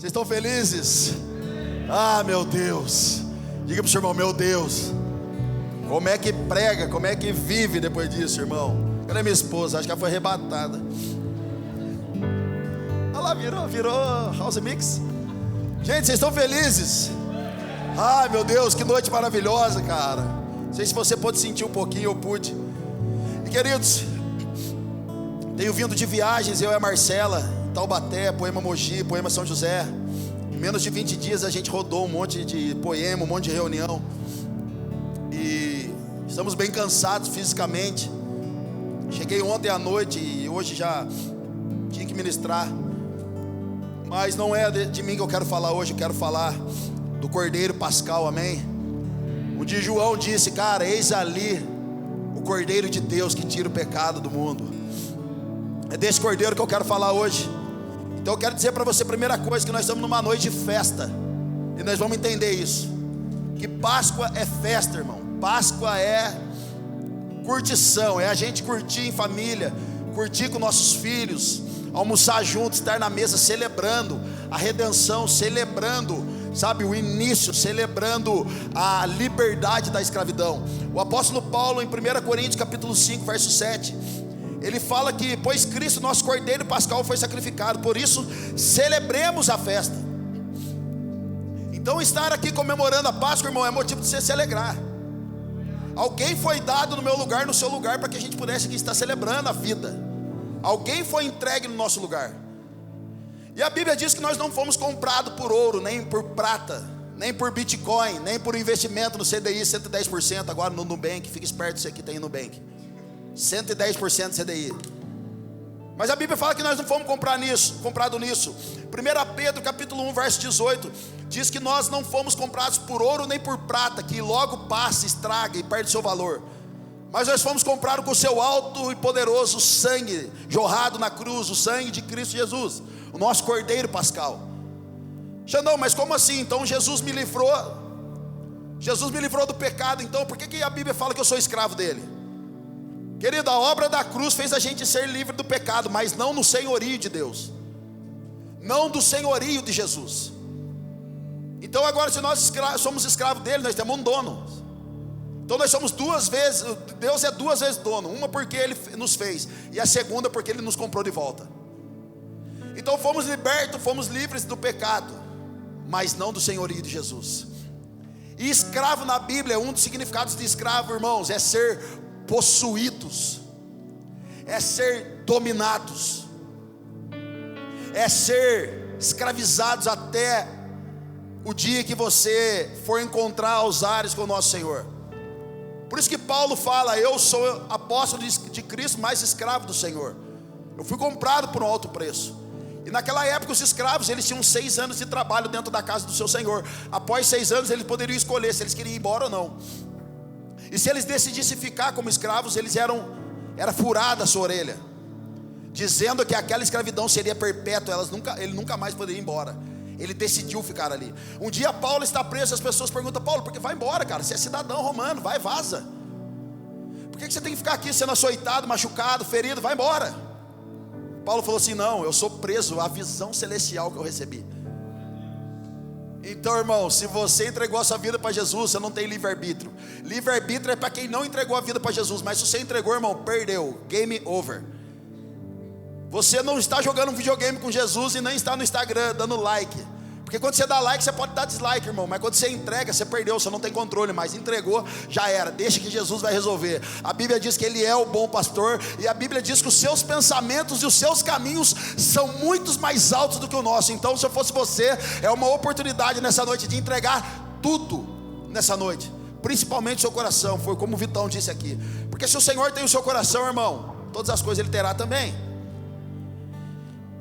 Vocês estão felizes? Ah, meu Deus. Diga para o seu irmão, meu Deus. Como é que prega, como é que vive depois disso, irmão? Cadê minha esposa? Acho que ela foi arrebatada. Olha lá, virou house mix. Gente, vocês estão felizes? Ai, meu Deus, que noite maravilhosa, cara. Não sei se você pode sentir um pouquinho, eu pude. E queridos, tenho vindo de viagens, eu e a Marcela, Taubaté, Poema Mogi, Poema São José. Em menos de 20 dias a gente rodou um monte de poema, um monte de reunião. E estamos bem cansados fisicamente. Cheguei ontem à noite e hoje já tinha que ministrar. Mas não é de mim que eu quero falar hoje, eu quero falar do Cordeiro Pascal, amém? Um dia João disse, cara, eis ali o Cordeiro de Deus que tira o pecado do mundo. É desse Cordeiro que eu quero falar hoje. Então eu quero dizer para você, primeira coisa, que nós estamos numa noite de festa. E nós vamos entender isso. Que Páscoa é festa, irmão. Páscoa é curtição, é a gente curtir em família, curtir com nossos filhos, almoçar juntos, estar na mesa celebrando a redenção, celebrando, sabe, o início, celebrando a liberdade da escravidão. O apóstolo Paulo em 1 Coríntios capítulo 5, verso 7, ele fala que, pois Cristo, nosso Cordeiro Pascal, foi sacrificado, por isso celebremos a festa. Então estar aqui comemorando a Páscoa, irmão, é motivo de você se alegrar. Alguém foi dado no meu lugar, no seu lugar, para que a gente pudesse aqui estar celebrando a vida. Alguém foi entregue no nosso lugar. E a Bíblia diz que nós não fomos comprados por ouro, nem por prata, nem por Bitcoin, nem por investimento no CDI 110%, agora no Nubank. Fica esperto, você que tem Nubank, 110% CDI. Mas a Bíblia fala que nós não fomos comprado nisso. 1 Pedro capítulo 1, verso 18, diz que nós não fomos comprados por ouro nem por prata, que logo passa, estraga e perde seu valor. Mas nós fomos comprados com o seu alto e poderoso sangue, jorrado na cruz, o sangue de Cristo Jesus, o nosso Cordeiro Pascal. Xandão, mas como assim? Então Jesus me livrou do pecado. Então por que a Bíblia fala que eu sou escravo dele? Querido, a obra da cruz fez a gente ser livre do pecado, mas não no senhorio de Deus, não do senhorio de Jesus. Então agora, se nós somos escravos dele, nós temos um dono. Então nós somos duas vezes, Deus é duas vezes dono. Uma porque ele nos fez, e a segunda porque ele nos comprou de volta. Então fomos libertos, fomos livres do pecado, mas não do senhorio de Jesus. E escravo na Bíblia, um dos significados de escravo, irmãos, é ser possuídos, é ser dominados, é ser escravizados até o dia que você for encontrar os ares com o nosso Senhor. Por isso que Paulo fala, eu sou apóstolo de Cristo, mas escravo do Senhor. Eu fui comprado por um alto preço. E naquela época os escravos, eles tinham 6 anos de trabalho dentro da casa do seu Senhor. Após 6 anos eles poderiam escolher se eles queriam ir embora ou não. E se eles decidissem ficar como escravos, era furada a sua orelha, dizendo que aquela escravidão seria perpétua, ele nunca mais poderia ir embora. Ele decidiu ficar ali. Um dia Paulo está preso, as pessoas perguntam, Paulo, por que vai embora, cara? Você é cidadão romano, vai, vaza. Por que você tem que ficar aqui sendo açoitado, machucado, ferido? Vai embora. Paulo falou assim, não, eu sou preso à visão celestial que eu recebi. Então, irmão, se você entregou a sua vida para Jesus, você não tem livre-arbítrio. Livre-arbítrio é para quem não entregou a vida para Jesus. Mas se você entregou, irmão, perdeu, game over. Você não está jogando um videogame com Jesus e nem está no Instagram dando like. Porque quando você dá like, você pode dar dislike, irmão. Mas quando você entrega, você perdeu, você não tem controle mais. Entregou, já era, deixa que Jesus vai resolver. A Bíblia diz que Ele é o bom pastor. E a Bíblia diz que os seus pensamentos e os seus caminhos são muito mais altos do que o nosso. Então, se eu fosse você, é uma oportunidade nessa noite de entregar tudo nessa noite, principalmente o seu coração. Foi como o Vitão disse aqui. Porque se o Senhor tem o seu coração, irmão, todas as coisas Ele terá também.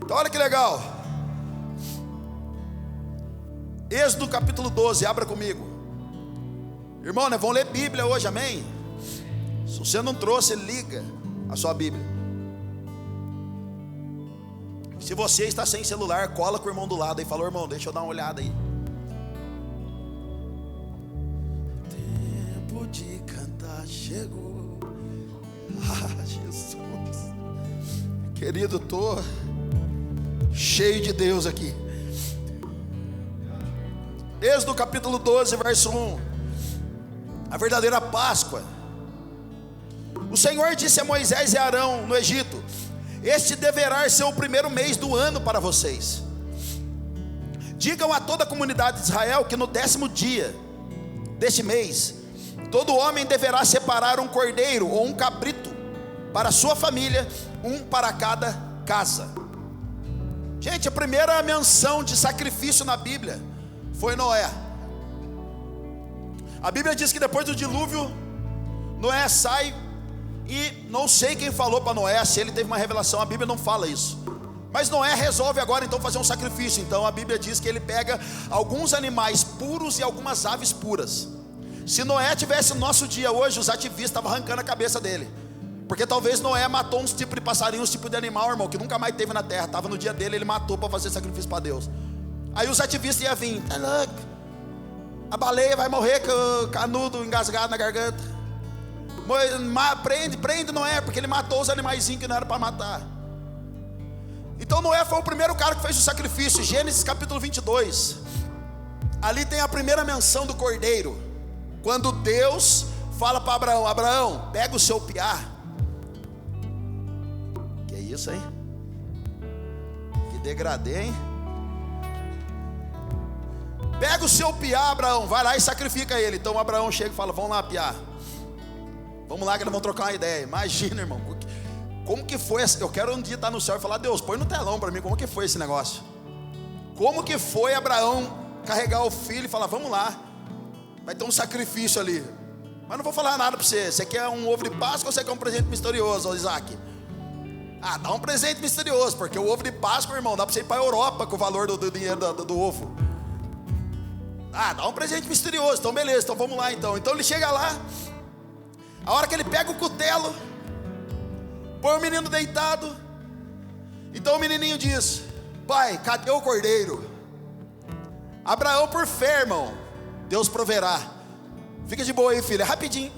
Então olha que legal. Êxodo capítulo 12, abra comigo. Irmão, nós vamos ler Bíblia hoje, amém? Se você não trouxe, liga a sua Bíblia. Se você está sem celular, cola com o irmão do lado e fala, irmão, deixa eu dar uma olhada aí. Tempo de cantar chegou. Ah, Jesus. Querido, tô cheio de Deus aqui. Êxodo capítulo 12, verso 1. A verdadeira Páscoa. O Senhor disse a Moisés e a Arão no Egito: este deverá ser o primeiro mês do ano para vocês. Digam a toda a comunidade de Israel que no 10º dia deste mês, todo homem deverá separar um cordeiro ou um cabrito para a sua família, um para cada casa. Gente, a primeira menção de sacrifício na Bíblia foi Noé. A Bíblia diz que depois do dilúvio, Noé sai, e não sei quem falou para Noé, se ele teve uma revelação, a Bíblia não fala isso. Mas Noé resolve agora então fazer um sacrifício. Então a Bíblia diz que ele pega alguns animais puros e algumas aves puras. Se Noé tivesse no nosso dia hoje, os ativistas estavam arrancando a cabeça dele, porque talvez Noé matou uns tipos de passarinhos, uns tipos de animal, irmão, que nunca mais teve na terra. Estava no dia dele, ele matou para fazer sacrifício para Deus. Aí os ativistas iam vir: tá louco, a baleia vai morrer com o canudo engasgado na garganta. Prende Noé, porque ele matou os animaizinhos que não era para matar. Então Noé foi o primeiro cara que fez o sacrifício. Gênesis capítulo 22. Ali tem a primeira menção do cordeiro. Quando Deus fala para Abraão: Abraão, pega o seu piá. Que isso, hein? Que degradê, hein? Pega o seu piá, Abraão, vai lá e sacrifica ele. Então Abraão chega e fala: vamos lá, piá, vamos lá que nós vamos trocar uma ideia. Imagina, irmão, como que foi? Eu quero um dia estar no céu e falar: Deus, põe no telão para mim, como que foi esse negócio? Como que foi Abraão carregar o filho e falar: vamos lá, vai ter um sacrifício ali. Mas não vou falar nada para você. Você quer um ovo de Páscoa ou você quer um presente misterioso, Isaac? Ah, dá um presente misterioso, porque o ovo de Páscoa, irmão, dá para você ir para a Europa com o valor do dinheiro do ovo. Ah, dá um presente misterioso. Então beleza, então vamos lá então. Então ele chega lá, a hora que ele pega o cutelo, põe o menino deitado. Então o menininho diz: pai, cadê o cordeiro? Abraão, por fé, irmão, Deus proverá. Fica de boa aí, filho, é rapidinho.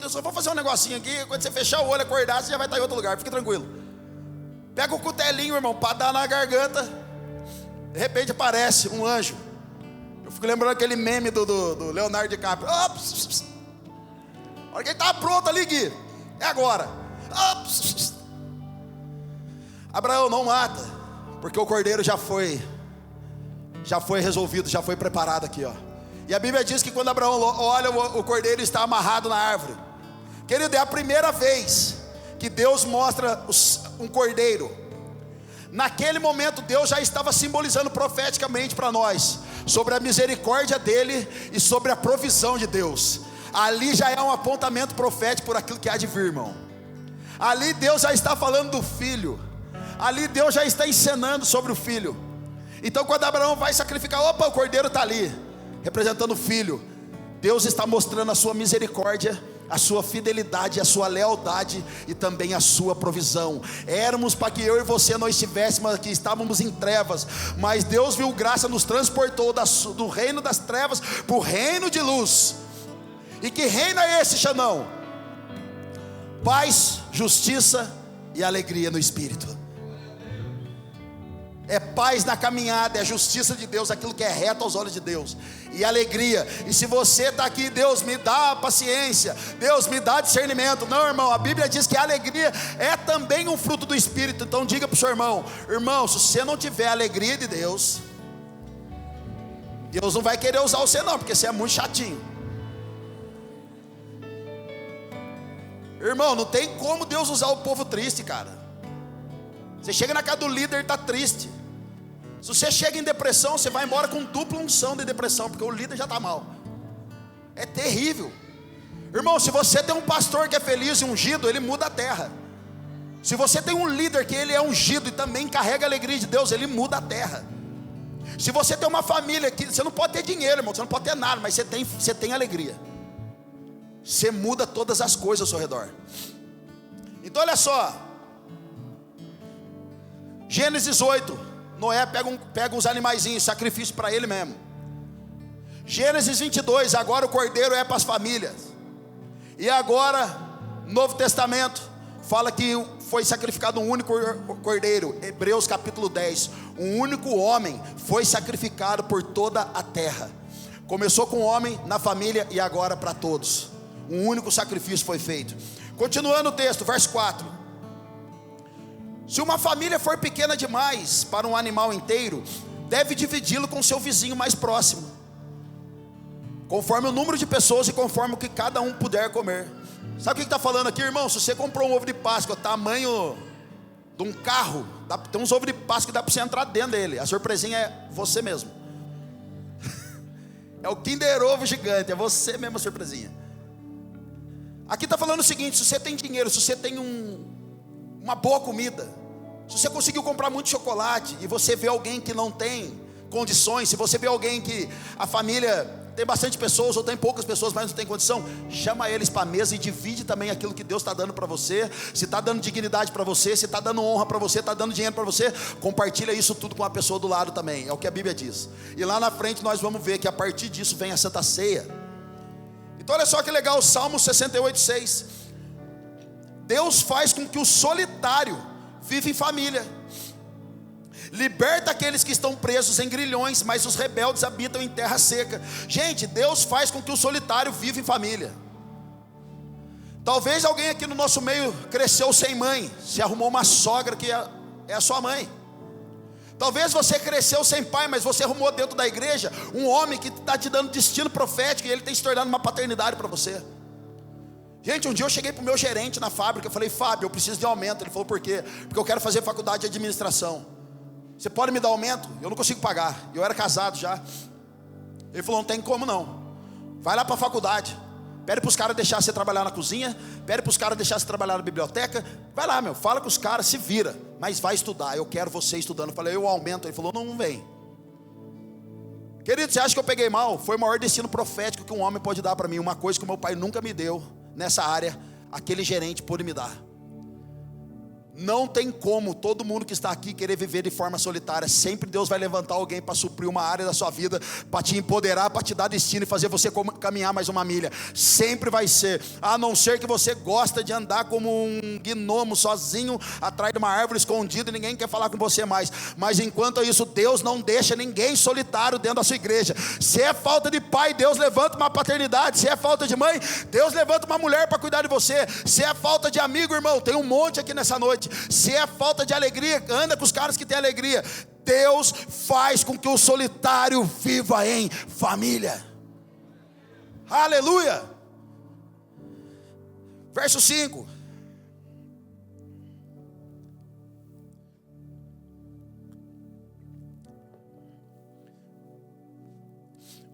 Eu só vou fazer um negocinho aqui. Quando você fechar o olho, acordar, você já vai estar em outro lugar, fica tranquilo. Pega o cutelinho, irmão, para dar na garganta. De repente aparece um anjo. Eu fico lembrando aquele meme do Leonardo DiCaprio. Ops. A hora que ele estava pronto ali, Gui, é agora. Ops. Abraão, não mata, porque o cordeiro já foi resolvido, já foi preparado aqui, ó. E a Bíblia diz que quando Abraão olha, o cordeiro está amarrado na árvore. Querido, é a primeira vez que Deus mostra um cordeiro. Naquele momento Deus já estava simbolizando profeticamente para nós sobre a misericórdia dele e sobre a provisão de Deus. Ali já é um apontamento profético por aquilo que há de vir, irmão. Ali Deus já está falando do filho. Ali Deus já está encenando sobre o filho. Então quando Abraão vai sacrificar, opa, o cordeiro está ali, representando o filho. Deus está mostrando a sua misericórdia, a sua fidelidade, a sua lealdade e também a sua provisão. Éramos para que eu e você não estivéssemos aqui, estávamos em trevas, mas Deus viu graça, nos transportou do reino das trevas para o reino de luz. E que reino é esse, Xanão? Paz, justiça e alegria no Espírito. É paz na caminhada, é justiça de Deus, aquilo que é reto aos olhos de Deus, e alegria. E se você está aqui: Deus me dá paciência, Deus me dá discernimento. Não, irmão, a Bíblia diz que a alegria é também um fruto do Espírito. Então diga para o seu irmão: irmão, se você não tiver a alegria de Deus, Deus não vai querer usar você não, porque você é muito chatinho. Irmão, não tem como Deus usar o povo triste, cara. Você chega na casa do líder e está triste. Se você chega em depressão, você vai embora com dupla unção de depressão, porque o líder já está mal. É terrível. Irmão, se você tem um pastor que é feliz e ungido, ele muda a terra. Se você tem um líder que ele é ungido e também carrega a alegria de Deus, ele muda a terra. Se você tem uma família que você não pode ter dinheiro, irmão, você não pode ter nada, mas você tem alegria. Você muda todas as coisas ao seu redor. Então olha só, Gênesis 8, Noé pega os animaizinhos, sacrifício para ele mesmo. Gênesis 22, agora o cordeiro é para as famílias. E agora, Novo Testamento, fala que foi sacrificado um único cordeiro. Hebreus capítulo 10, um único homem foi sacrificado por toda a terra. Começou com o homem na família e agora para todos. Um único sacrifício foi feito. Continuando o texto, verso 4. Se uma família for pequena demais para um animal inteiro, deve dividi-lo com seu vizinho mais próximo, conforme o número de pessoas e conforme o que cada um puder comer. Sabe o que está falando aqui, irmão? Se você comprou um ovo de Páscoa tamanho de um carro, tem uns ovos de Páscoa que dá para você entrar dentro dele. A surpresinha é você mesmo. É o Kinder Ovo gigante, é você mesmo a surpresinha. Aqui está falando o seguinte: se você tem dinheiro, se você tem uma boa comida, se você conseguiu comprar muito chocolate e você vê alguém que não tem condições, se você vê alguém que a família tem bastante pessoas ou tem poucas pessoas, mas não tem condição, chama eles para a mesa e divide também aquilo que Deus está dando para você. Se está dando dignidade para você, se está dando honra para você, está dando dinheiro para você, compartilha isso tudo com a pessoa do lado também. É o que a Bíblia diz. E lá na frente nós vamos ver que a partir disso vem a Santa Ceia. Então olha só que legal, Salmo 68:6. Deus faz com que o solitário viva em família, liberta aqueles que estão presos em grilhões, mas os rebeldes habitam em terra seca. Gente, Deus faz com que o solitário viva em família. Talvez alguém aqui no nosso meio cresceu sem mãe, se arrumou uma sogra que é a sua mãe. Talvez você cresceu sem pai, mas você arrumou dentro da igreja um homem que está te dando destino profético, e ele tem se tornado uma paternidade para você. Gente, um dia eu cheguei para o meu gerente na fábrica, eu falei: Fábio, eu preciso de aumento. Ele falou: por quê? Porque eu quero fazer faculdade de administração. Você pode me dar aumento? Eu não consigo pagar. Eu era casado já. Ele falou: não tem como não. Vai lá para a faculdade. Pede para os caras deixar você trabalhar na cozinha. Pede para os caras deixar você trabalhar na biblioteca. Vai lá, meu, fala com os caras, se vira. Mas vai estudar, eu quero você estudando. Eu falei: eu aumento. Ele falou: não vem. Querido, você acha que eu peguei mal? Foi o maior destino profético que um homem pode dar para mim. Uma coisa que o meu pai nunca me deu nessa área, aquele gerente pôde me dar. Não tem como todo mundo que está aqui querer viver de forma solitária. Sempre Deus vai levantar alguém para suprir uma área da sua vida, para te empoderar, para te dar destino e fazer você caminhar mais uma milha. Sempre vai ser. A não ser que você gosta de andar como um gnomo sozinho atrás de uma árvore escondida e ninguém quer falar com você mais. Mas enquanto isso, Deus não deixa ninguém solitário dentro da sua igreja. Se é falta de pai, Deus levanta uma paternidade. Se é falta de mãe, Deus levanta uma mulher para cuidar de você. Se é falta de amigo, irmão, tem um monte aqui nessa noite. Se é falta de alegria, anda com os caras que têm alegria. Deus faz com que o solitário viva em família. Aleluia. Verso 5.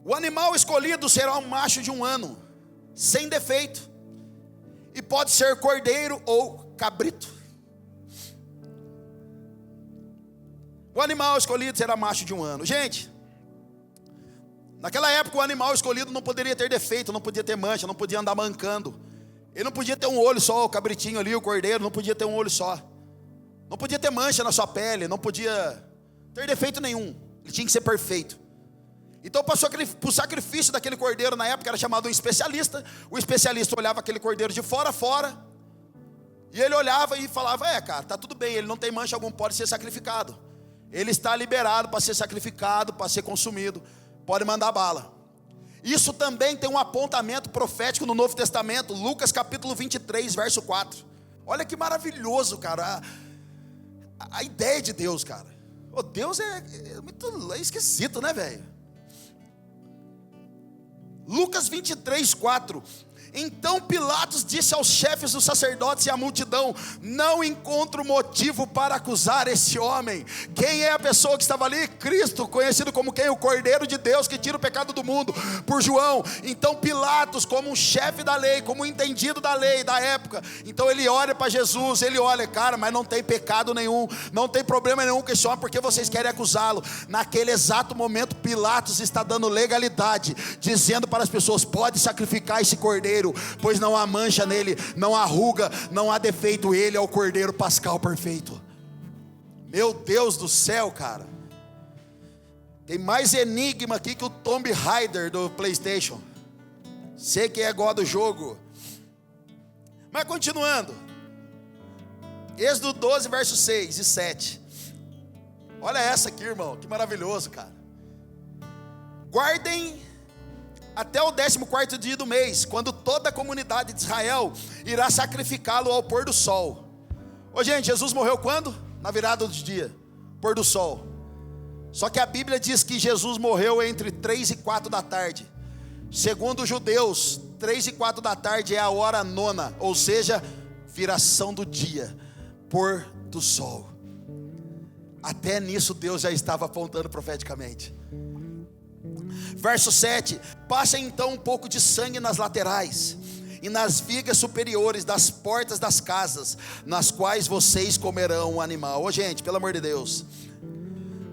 O animal escolhido será um macho de 1 ano, sem defeito, e pode ser cordeiro ou cabrito. O animal escolhido será macho de 1 ano. Gente, naquela época o animal escolhido não poderia ter defeito, não podia ter mancha, não podia andar mancando. Ele não podia ter um olho só, o cabritinho ali, o cordeiro, não podia ter um olho só. Não podia ter mancha na sua pele, não podia ter defeito nenhum. Ele tinha que ser perfeito. Então passou o sacrifício daquele cordeiro na época, era chamado um especialista. O especialista olhava aquele cordeiro de fora a fora, e ele olhava e falava: cara, tá tudo bem, ele não tem mancha alguma, pode ser sacrificado. Ele está liberado para ser sacrificado, para ser consumido, pode mandar bala. Isso também tem um apontamento profético no Novo Testamento, Lucas capítulo 23, verso 4. Olha que maravilhoso, cara, a ideia de Deus, cara. Deus é muito esquisito, né, velho? Lucas 23, 4. Então Pilatos disse aos chefes dos sacerdotes e à multidão: não encontro motivo para acusar esse homem. Quem é a pessoa que estava ali? Cristo, conhecido como quem? O Cordeiro de Deus que tira o pecado do mundo, por João. Então Pilatos, como um chefe da lei, como um entendido da lei da época, então ele olha para Jesus, ele olha: cara, mas não tem pecado nenhum, não tem problema nenhum com esse homem, porque vocês querem acusá-lo? Naquele exato momento Pilatos está dando legalidade, dizendo para as pessoas: pode sacrificar esse cordeiro, pois não há mancha nele, não há ruga, não há defeito. Ele é o cordeiro pascal perfeito. Meu Deus do céu, cara. Tem mais enigma aqui que o Tomb Raider do PlayStation. Sei que é igual do jogo. Mas continuando, Êxodo 12, versos 6 e 7. Olha essa aqui, irmão, que maravilhoso, cara. Guardem até o 14º dia do mês, quando toda a comunidade de Israel irá sacrificá-lo ao pôr do sol. Ô gente, Jesus morreu quando? Na virada do dia, pôr do sol. Só que a Bíblia diz que Jesus morreu entre 3 e 4 da tarde. Segundo os judeus, 3 e 4 da tarde é a hora nona, ou seja, viração do dia, pôr do sol. Até nisso Deus já estava apontando profeticamente. Verso 7: passem então um pouco de sangue nas laterais e nas vigas superiores das portas das casas, nas quais vocês comerão o animal. Ô gente, pelo amor de Deus,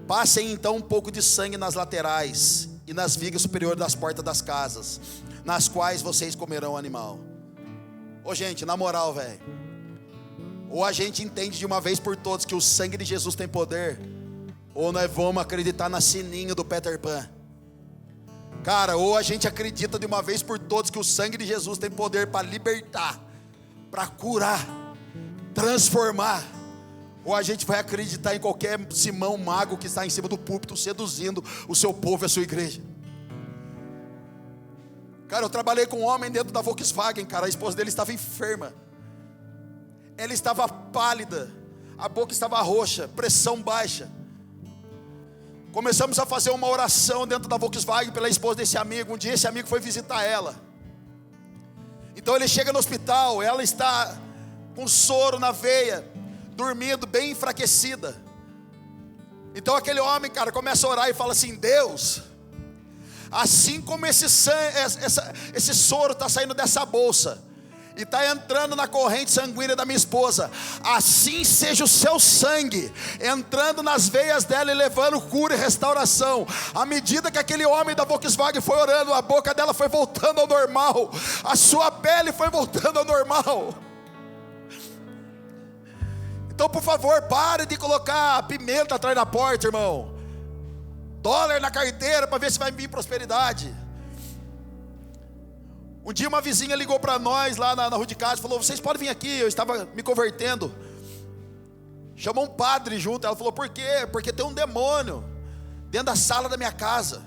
passem então um pouco de sangue nas laterais e nas vigas superiores das portas das casas, nas quais vocês comerão o animal. Ô gente, na moral, velho, ou a gente entende de uma vez por todas que o sangue de Jesus tem poder, ou nós vamos acreditar na sininho do Peter Pan. Cara, ou a gente acredita de uma vez por todas que o sangue de Jesus tem poder para libertar, para curar, transformar, ou a gente vai acreditar em qualquer Simão mago que está em cima do púlpito seduzindo o seu povo e a sua igreja. Cara, eu trabalhei com um homem dentro da Volkswagen, cara, a esposa dele estava enferma, ela estava pálida, a boca estava roxa, pressão baixa. Começamos a fazer uma oração dentro da Volkswagen pela esposa desse amigo. Um dia esse amigo foi visitar ela. Então ele chega no hospital, ela está com soro na veia, dormindo, bem enfraquecida. Então aquele homem, cara, começa a orar e fala assim: Deus, assim como esse soro está saindo dessa bolsa e está entrando na corrente sanguínea da minha esposa, assim seja o seu sangue entrando nas veias dela e levando cura e restauração. À medida que aquele homem da Volkswagen foi orando, a boca dela foi voltando ao normal, a sua pele foi voltando ao normal. Então, por favor, pare de colocar pimenta atrás da porta, irmão, dólar na carteira para ver se vai vir prosperidade. Um dia uma vizinha ligou para nós lá na rua de casa, falou: vocês podem vir aqui, eu estava me convertendo. Chamou um padre junto. Ela falou: por quê? Porque tem um demônio dentro da sala da minha casa.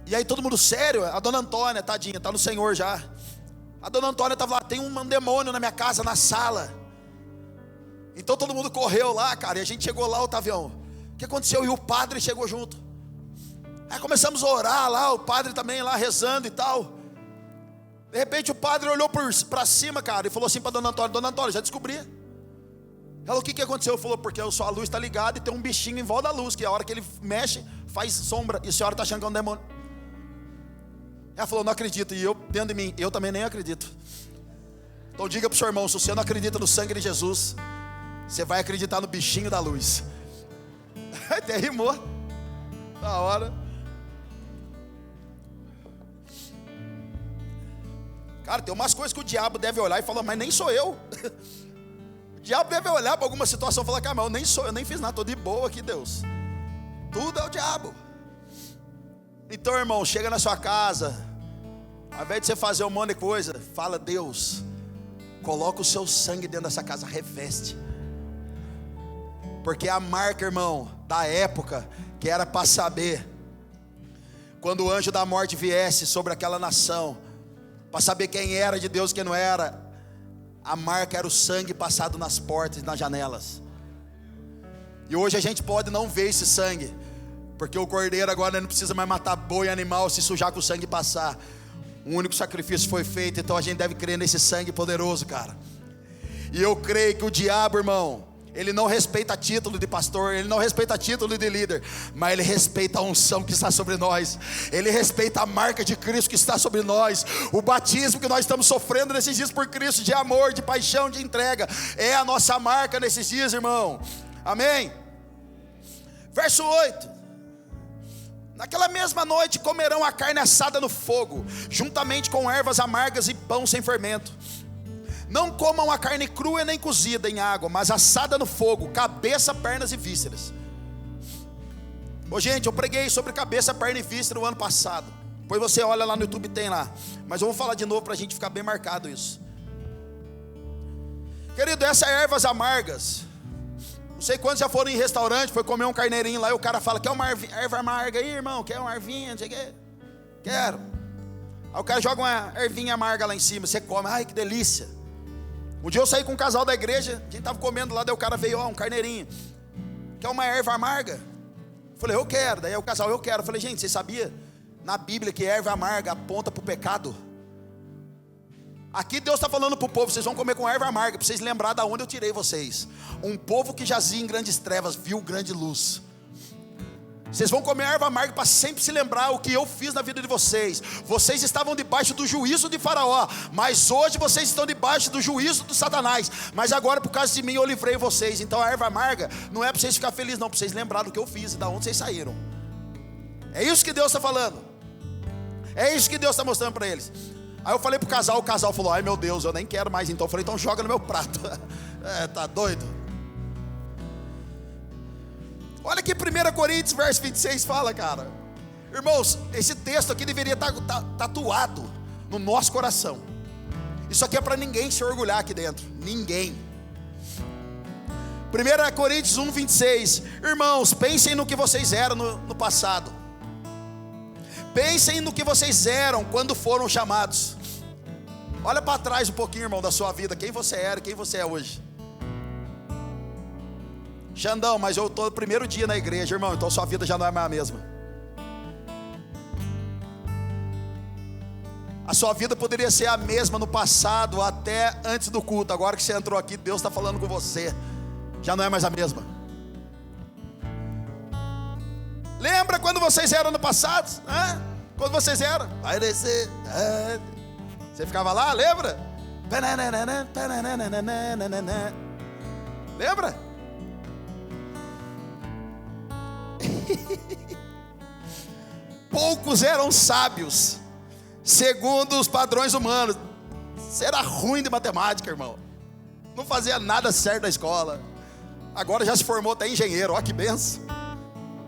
E aí todo mundo, sério? A dona Antônia, tadinha, está no Senhor já. A dona Antônia estava lá: tem um demônio na minha casa, na sala. Então todo mundo correu lá, cara, e a gente chegou lá, Otavião, o que aconteceu? E o padre chegou junto. Aí começamos a orar lá, o padre também lá rezando e tal. De repente o padre olhou para cima, cara, e falou assim para dona Antônia: dona Antônia, já descobri. Ela: o que aconteceu? Falou: porque a sua luz está ligada e tem um bichinho em volta da luz, que a hora que ele mexe, faz sombra, e a senhora está achando que é um demônio. Ela falou: não acredito. E eu, dentro de mim, eu também nem acredito. Então diga para o seu irmão: se você não acredita no sangue de Jesus, você vai acreditar no bichinho da luz. Até rimou. Da hora. Cara, tem umas coisas que o diabo deve olhar e falar: mas nem sou eu. O diabo deve olhar para alguma situação e falar: cara, mas eu nem sou, eu nem fiz nada, estou de boa aqui, Deus. Tudo é o diabo. Então, irmão, chega na sua casa, ao invés de você fazer um monte de coisa, fala: Deus, coloca o seu sangue dentro dessa casa, reveste. Porque a marca, irmão, da época, que era para saber, quando o anjo da morte viesse sobre aquela nação, para saber quem era de Deus e quem não era, a marca era o sangue passado nas portas e nas janelas. E hoje a gente pode não ver esse sangue, porque o cordeiro agora não precisa mais matar boi e animal, se sujar com o sangue passar. O único sacrifício foi feito, então a gente deve crer nesse sangue poderoso, cara. E eu creio que o diabo, irmão, ele não respeita título de pastor, ele não respeita título de líder, mas ele respeita a unção que está sobre nós, ele respeita a marca de Cristo que está sobre nós, o batismo que nós estamos sofrendo nesses dias por Cristo, de amor, de paixão, de entrega, é a nossa marca nesses dias, irmão. Amém? Verso 8: naquela mesma noite comerão a carne assada no fogo, juntamente com ervas amargas e pão sem fermento. Não comam a carne crua nem cozida em água, mas assada no fogo, cabeça, pernas e vísceras. Ô gente, eu preguei sobre cabeça, perna e víscera no ano passado. Depois você olha lá no YouTube, tem lá. Mas eu vou falar de novo para a gente ficar bem marcado isso. Querido, essas ervas amargas, não sei quantos já foram em restaurante, foi comer um carneirinho lá e o cara fala: quer uma erva amarga aí, irmão? Quer uma ervinha? Não sei o quê. Quero. Aí o cara joga uma ervinha amarga lá em cima, você come, ai que delícia. Um dia eu saí com um casal da igreja, a gente estava comendo lá, daí o cara veio, ó, um carneirinho. Quer uma erva amarga? Eu falei, eu quero. Daí o casal, eu quero. Eu falei, gente, você sabia na Bíblia que erva amarga aponta para o pecado? Aqui Deus está falando para o povo, vocês vão comer com erva amarga, para vocês lembrar de onde eu tirei vocês. Um povo que jazia em grandes trevas, viu grande luz. Vocês vão comer erva amarga para sempre se lembrar o que eu fiz na vida de vocês. Vocês estavam debaixo do juízo de Faraó, mas hoje vocês estão debaixo do juízo do Satanás. Mas agora por causa de mim eu livrei vocês. Então a erva amarga não é para vocês ficarem felizes não, para vocês lembrarem do que eu fiz e da onde vocês saíram. É isso que Deus está falando. É isso que Deus está mostrando para eles. Aí eu falei pro casal, o casal falou, ai meu Deus, eu nem quero mais. Então eu falei, então joga no meu prato. Tá doido? Olha que 1 Coríntios verso 26 fala, cara. Irmãos, esse texto aqui deveria estar tatuado no nosso coração. Isso aqui é para ninguém se orgulhar aqui dentro. Ninguém. 1 Coríntios 1, 26. Irmãos, pensem no que vocês eram no passado. Pensem no que vocês eram quando foram chamados. Olha para trás um pouquinho, irmão, da sua vida. Quem você era, quem você é hoje. Xandão, mas eu estou no primeiro dia na igreja, irmão, então sua vida já não é mais a mesma. A sua vida poderia ser a mesma no passado, até antes do culto. Agora que você entrou aqui, Deus está falando com você, já não é mais a mesma. Lembra quando vocês eram no passado? Quando vocês eram? Vai descer. Você ficava lá, lembra? Lembra? Poucos eram sábios segundo os padrões humanos. Você era ruim de matemática, irmão, não fazia nada certo na escola. Agora já se formou até engenheiro, ó que benção.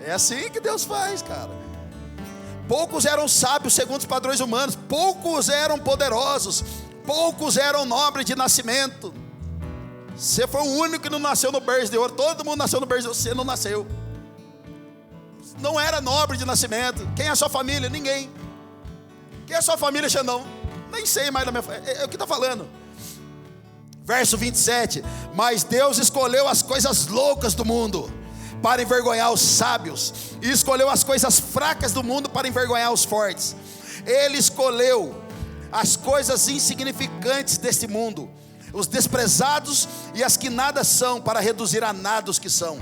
É assim que Deus faz, cara. Poucos eram sábios segundo os padrões humanos. Poucos eram poderosos. Poucos eram nobres de nascimento. Você foi o único que não nasceu no berço de ouro. Todo mundo nasceu no berço de ouro, você não nasceu. Não era nobre de nascimento. Quem é a sua família? Ninguém. Quem é a sua família, Xandão? Nem sei mais da minha família. É o que está falando. Verso 27. Mas Deus escolheu as coisas loucas do mundo para envergonhar os sábios, e escolheu as coisas fracas do mundo para envergonhar os fortes. Ele escolheu as coisas insignificantes deste mundo, os desprezados e as que nada são, para reduzir a nada os que são,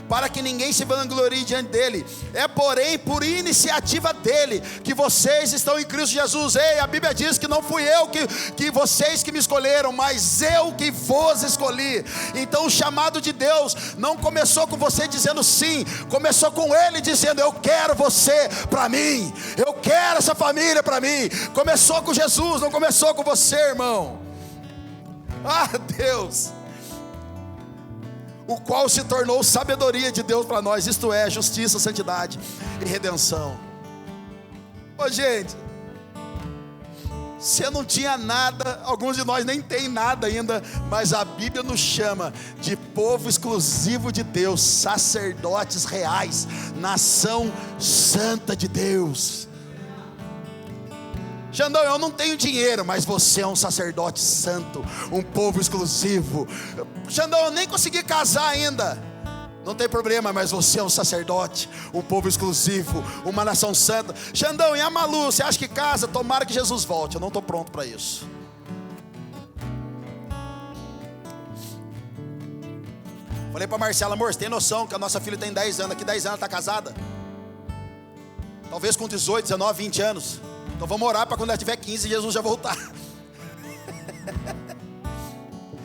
para que ninguém se vanglorie diante dele. É porém por iniciativa dele que vocês estão em Cristo Jesus. Ei, a Bíblia diz que não fui eu que vocês que me escolheram, mas eu que vos escolhi. Então o chamado de Deus não começou com você dizendo sim, começou com ele dizendo, eu quero você para mim, eu quero essa família para mim. Começou com Jesus, não começou com você, irmão. Ah, Deus, o qual se tornou sabedoria de Deus para nós, isto é, justiça, santidade e redenção. Ô gente, você não tinha nada, alguns de nós nem tem nada ainda, mas a Bíblia nos chama de povo exclusivo de Deus, sacerdotes reais, nação santa de Deus. Xandão, eu não tenho dinheiro, mas você é um sacerdote santo, um povo exclusivo. Xandão, eu nem consegui casar ainda. Não tem problema, mas você é um sacerdote, um povo exclusivo, uma nação santa. Xandão, e a Malu, você acha que casa? Tomara que Jesus volte, eu não estou pronto para isso. Falei para Marcela, amor, você tem noção que a nossa filha tem 10 anos, daqui 10 anos ela está casada? Talvez com 18, 19, 20 anos. Então vamos orar para quando ela tiver 15 Jesus já voltar.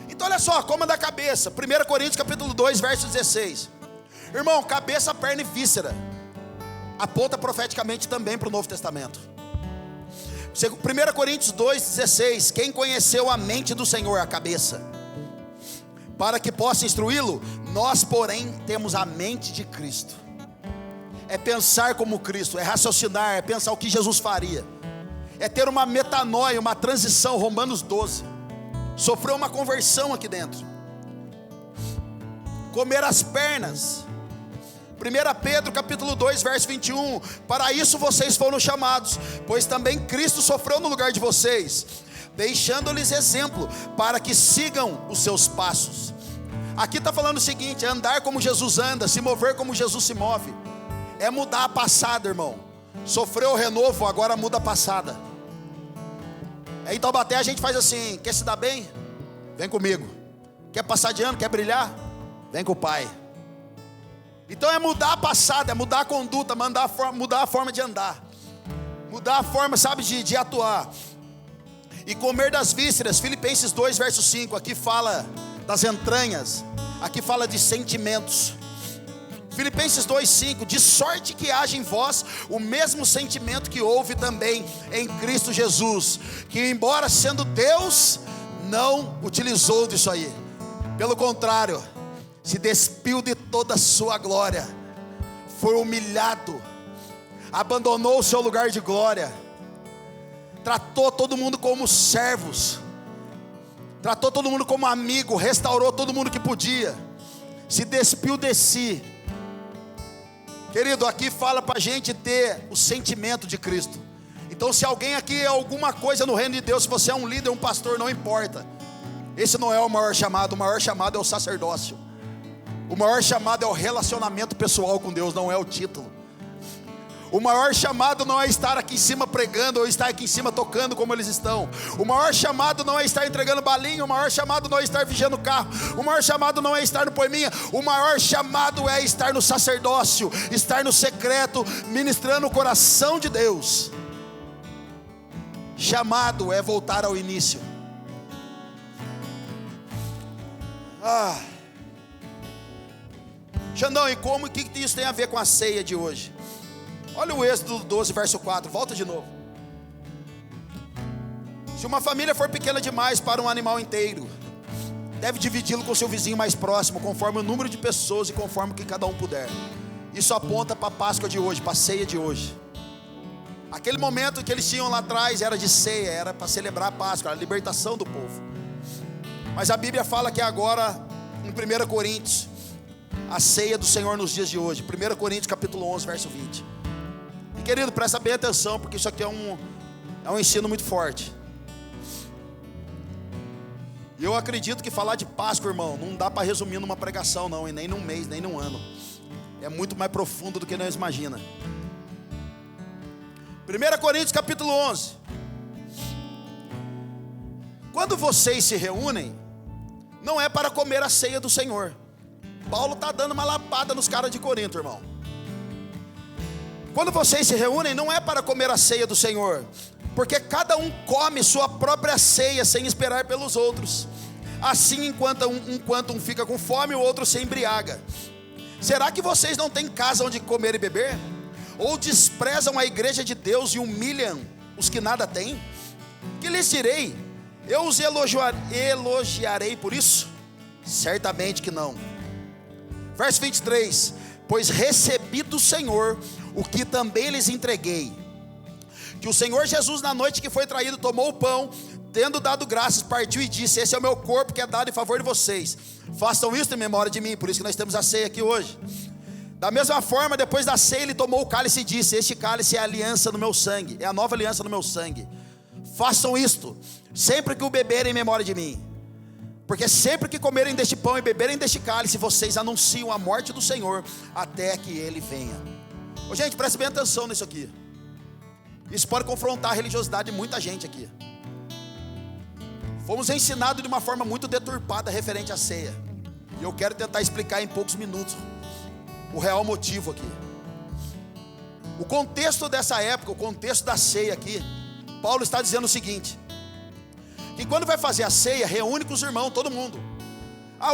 Então olha só, coma da cabeça. 1 Coríntios capítulo 2 verso 16. Irmão, cabeça, perna e víscera aponta profeticamente também para o Novo Testamento. 1 Coríntios 2, 16. Quem conheceu a mente do Senhor, a cabeça, para que possa instruí-lo? Nós porém temos a mente de Cristo. É pensar como Cristo, é raciocinar, é pensar o que Jesus faria, é ter uma metanoia, uma transição. Romanos 12. sofreu uma conversão aqui dentro. Comer as pernas. 1 Pedro capítulo 2, verso 21. Para isso vocês foram chamados, pois também Cristo sofreu no lugar de vocês, deixando-lhes exemplo, para que sigam os seus passos. Aqui está falando o seguinte: é andar como Jesus anda, se mover como Jesus se move. É mudar a passada, irmão. Sofreu o renovo, agora muda a passada. Em Taubaté a gente faz assim: quer se dar bem? Vem comigo. Quer passar de ano? Quer brilhar? Vem com o Pai. Então é mudar a passada, é mudar a conduta, mudar a forma de andar, mudar a forma, sabe, de atuar. E comer das vísceras. Filipenses 2, verso 5. Aqui fala das entranhas, aqui fala de sentimentos. Filipenses 2,5: de sorte que haja em vós o mesmo sentimento que houve também em Cristo Jesus, que embora sendo Deus, não utilizou disso aí, pelo contrário, se despiu de toda a sua glória, foi humilhado, abandonou o seu lugar de glória, tratou todo mundo como servos, tratou todo mundo como amigo, restaurou todo mundo que podia, se despiu de si. Querido, aqui fala para a gente ter o sentimento de Cristo. Então se alguém aqui é alguma coisa no reino de Deus, se você é um líder, um pastor, não importa, esse não é o maior chamado é o sacerdócio. O maior chamado é o relacionamento pessoal com Deus, não é o título. O maior chamado não é estar aqui em cima pregando, ou estar aqui em cima tocando como eles estão. O maior chamado não é estar entregando balinha. O maior chamado não é estar vigiando o carro. O maior chamado não é estar no poeminha. O maior chamado é estar no sacerdócio, estar no secreto, ministrando o coração de Deus. Chamado é voltar ao início. Xandão, e como, o que isso tem a ver com a ceia de hoje? Olha o Êxodo 12, verso 4, volta de novo. Se uma família for pequena demais para um animal inteiro, deve dividi-lo com seu vizinho mais próximo, conforme o número de pessoas e conforme o que cada um puder. Isso aponta para a Páscoa de hoje, para a ceia de hoje. Aquele momento que eles tinham lá atrás era de ceia, era para celebrar a Páscoa, a libertação do povo. Mas a Bíblia fala que agora, em 1 Coríntios, a ceia do Senhor nos dias de hoje. 1 Coríntios capítulo 11, verso 20. E querido, presta bem atenção, porque isso aqui é um ensino muito forte. E eu acredito que falar de Páscoa, irmão, não dá para resumir numa pregação não, e nem num mês, nem num ano. É muito mais profundo do que nós imagina. 1 Coríntios capítulo 11. Quando vocês se reúnem, não é para comer a ceia do Senhor. Paulo está dando uma lapada nos caras de Corinto, irmão. Quando vocês se reúnem, não é para comer a ceia do Senhor, porque cada um come sua própria ceia, sem esperar pelos outros. Assim, enquanto um fica com fome, o outro se embriaga. Será que vocês não têm casa onde comer e beber? Ou desprezam a igreja de Deus e humilham os que nada têm? Que lhes direi? Eu os elogiarei por isso? Certamente que não. Verso 23: pois recebi do Senhor o que também lhes entreguei, que o Senhor Jesus, na noite que foi traído, tomou o pão, tendo dado graças, partiu e disse: esse é o meu corpo que é dado em favor de vocês, façam isso em memória de mim. Por isso que nós temos a ceia aqui hoje. Da mesma forma, depois da ceia, ele tomou o cálice e disse: este cálice é a aliança no meu sangue, é a nova aliança no meu sangue. Façam isto sempre que o beberem em memória de mim. Porque sempre que comerem deste pão e beberem deste cálice, vocês anunciam a morte do Senhor até que Ele venha. Ô, gente, preste bem atenção nisso aqui. Isso pode confrontar a religiosidade de muita gente aqui. Fomos ensinados de uma forma muito deturpada referente à ceia. E eu quero tentar explicar em poucos minutos o real motivo aqui. O contexto dessa época, o contexto da ceia aqui, Paulo está dizendo o seguinte: que quando vai fazer a ceia, reúne com os irmãos, todo mundo.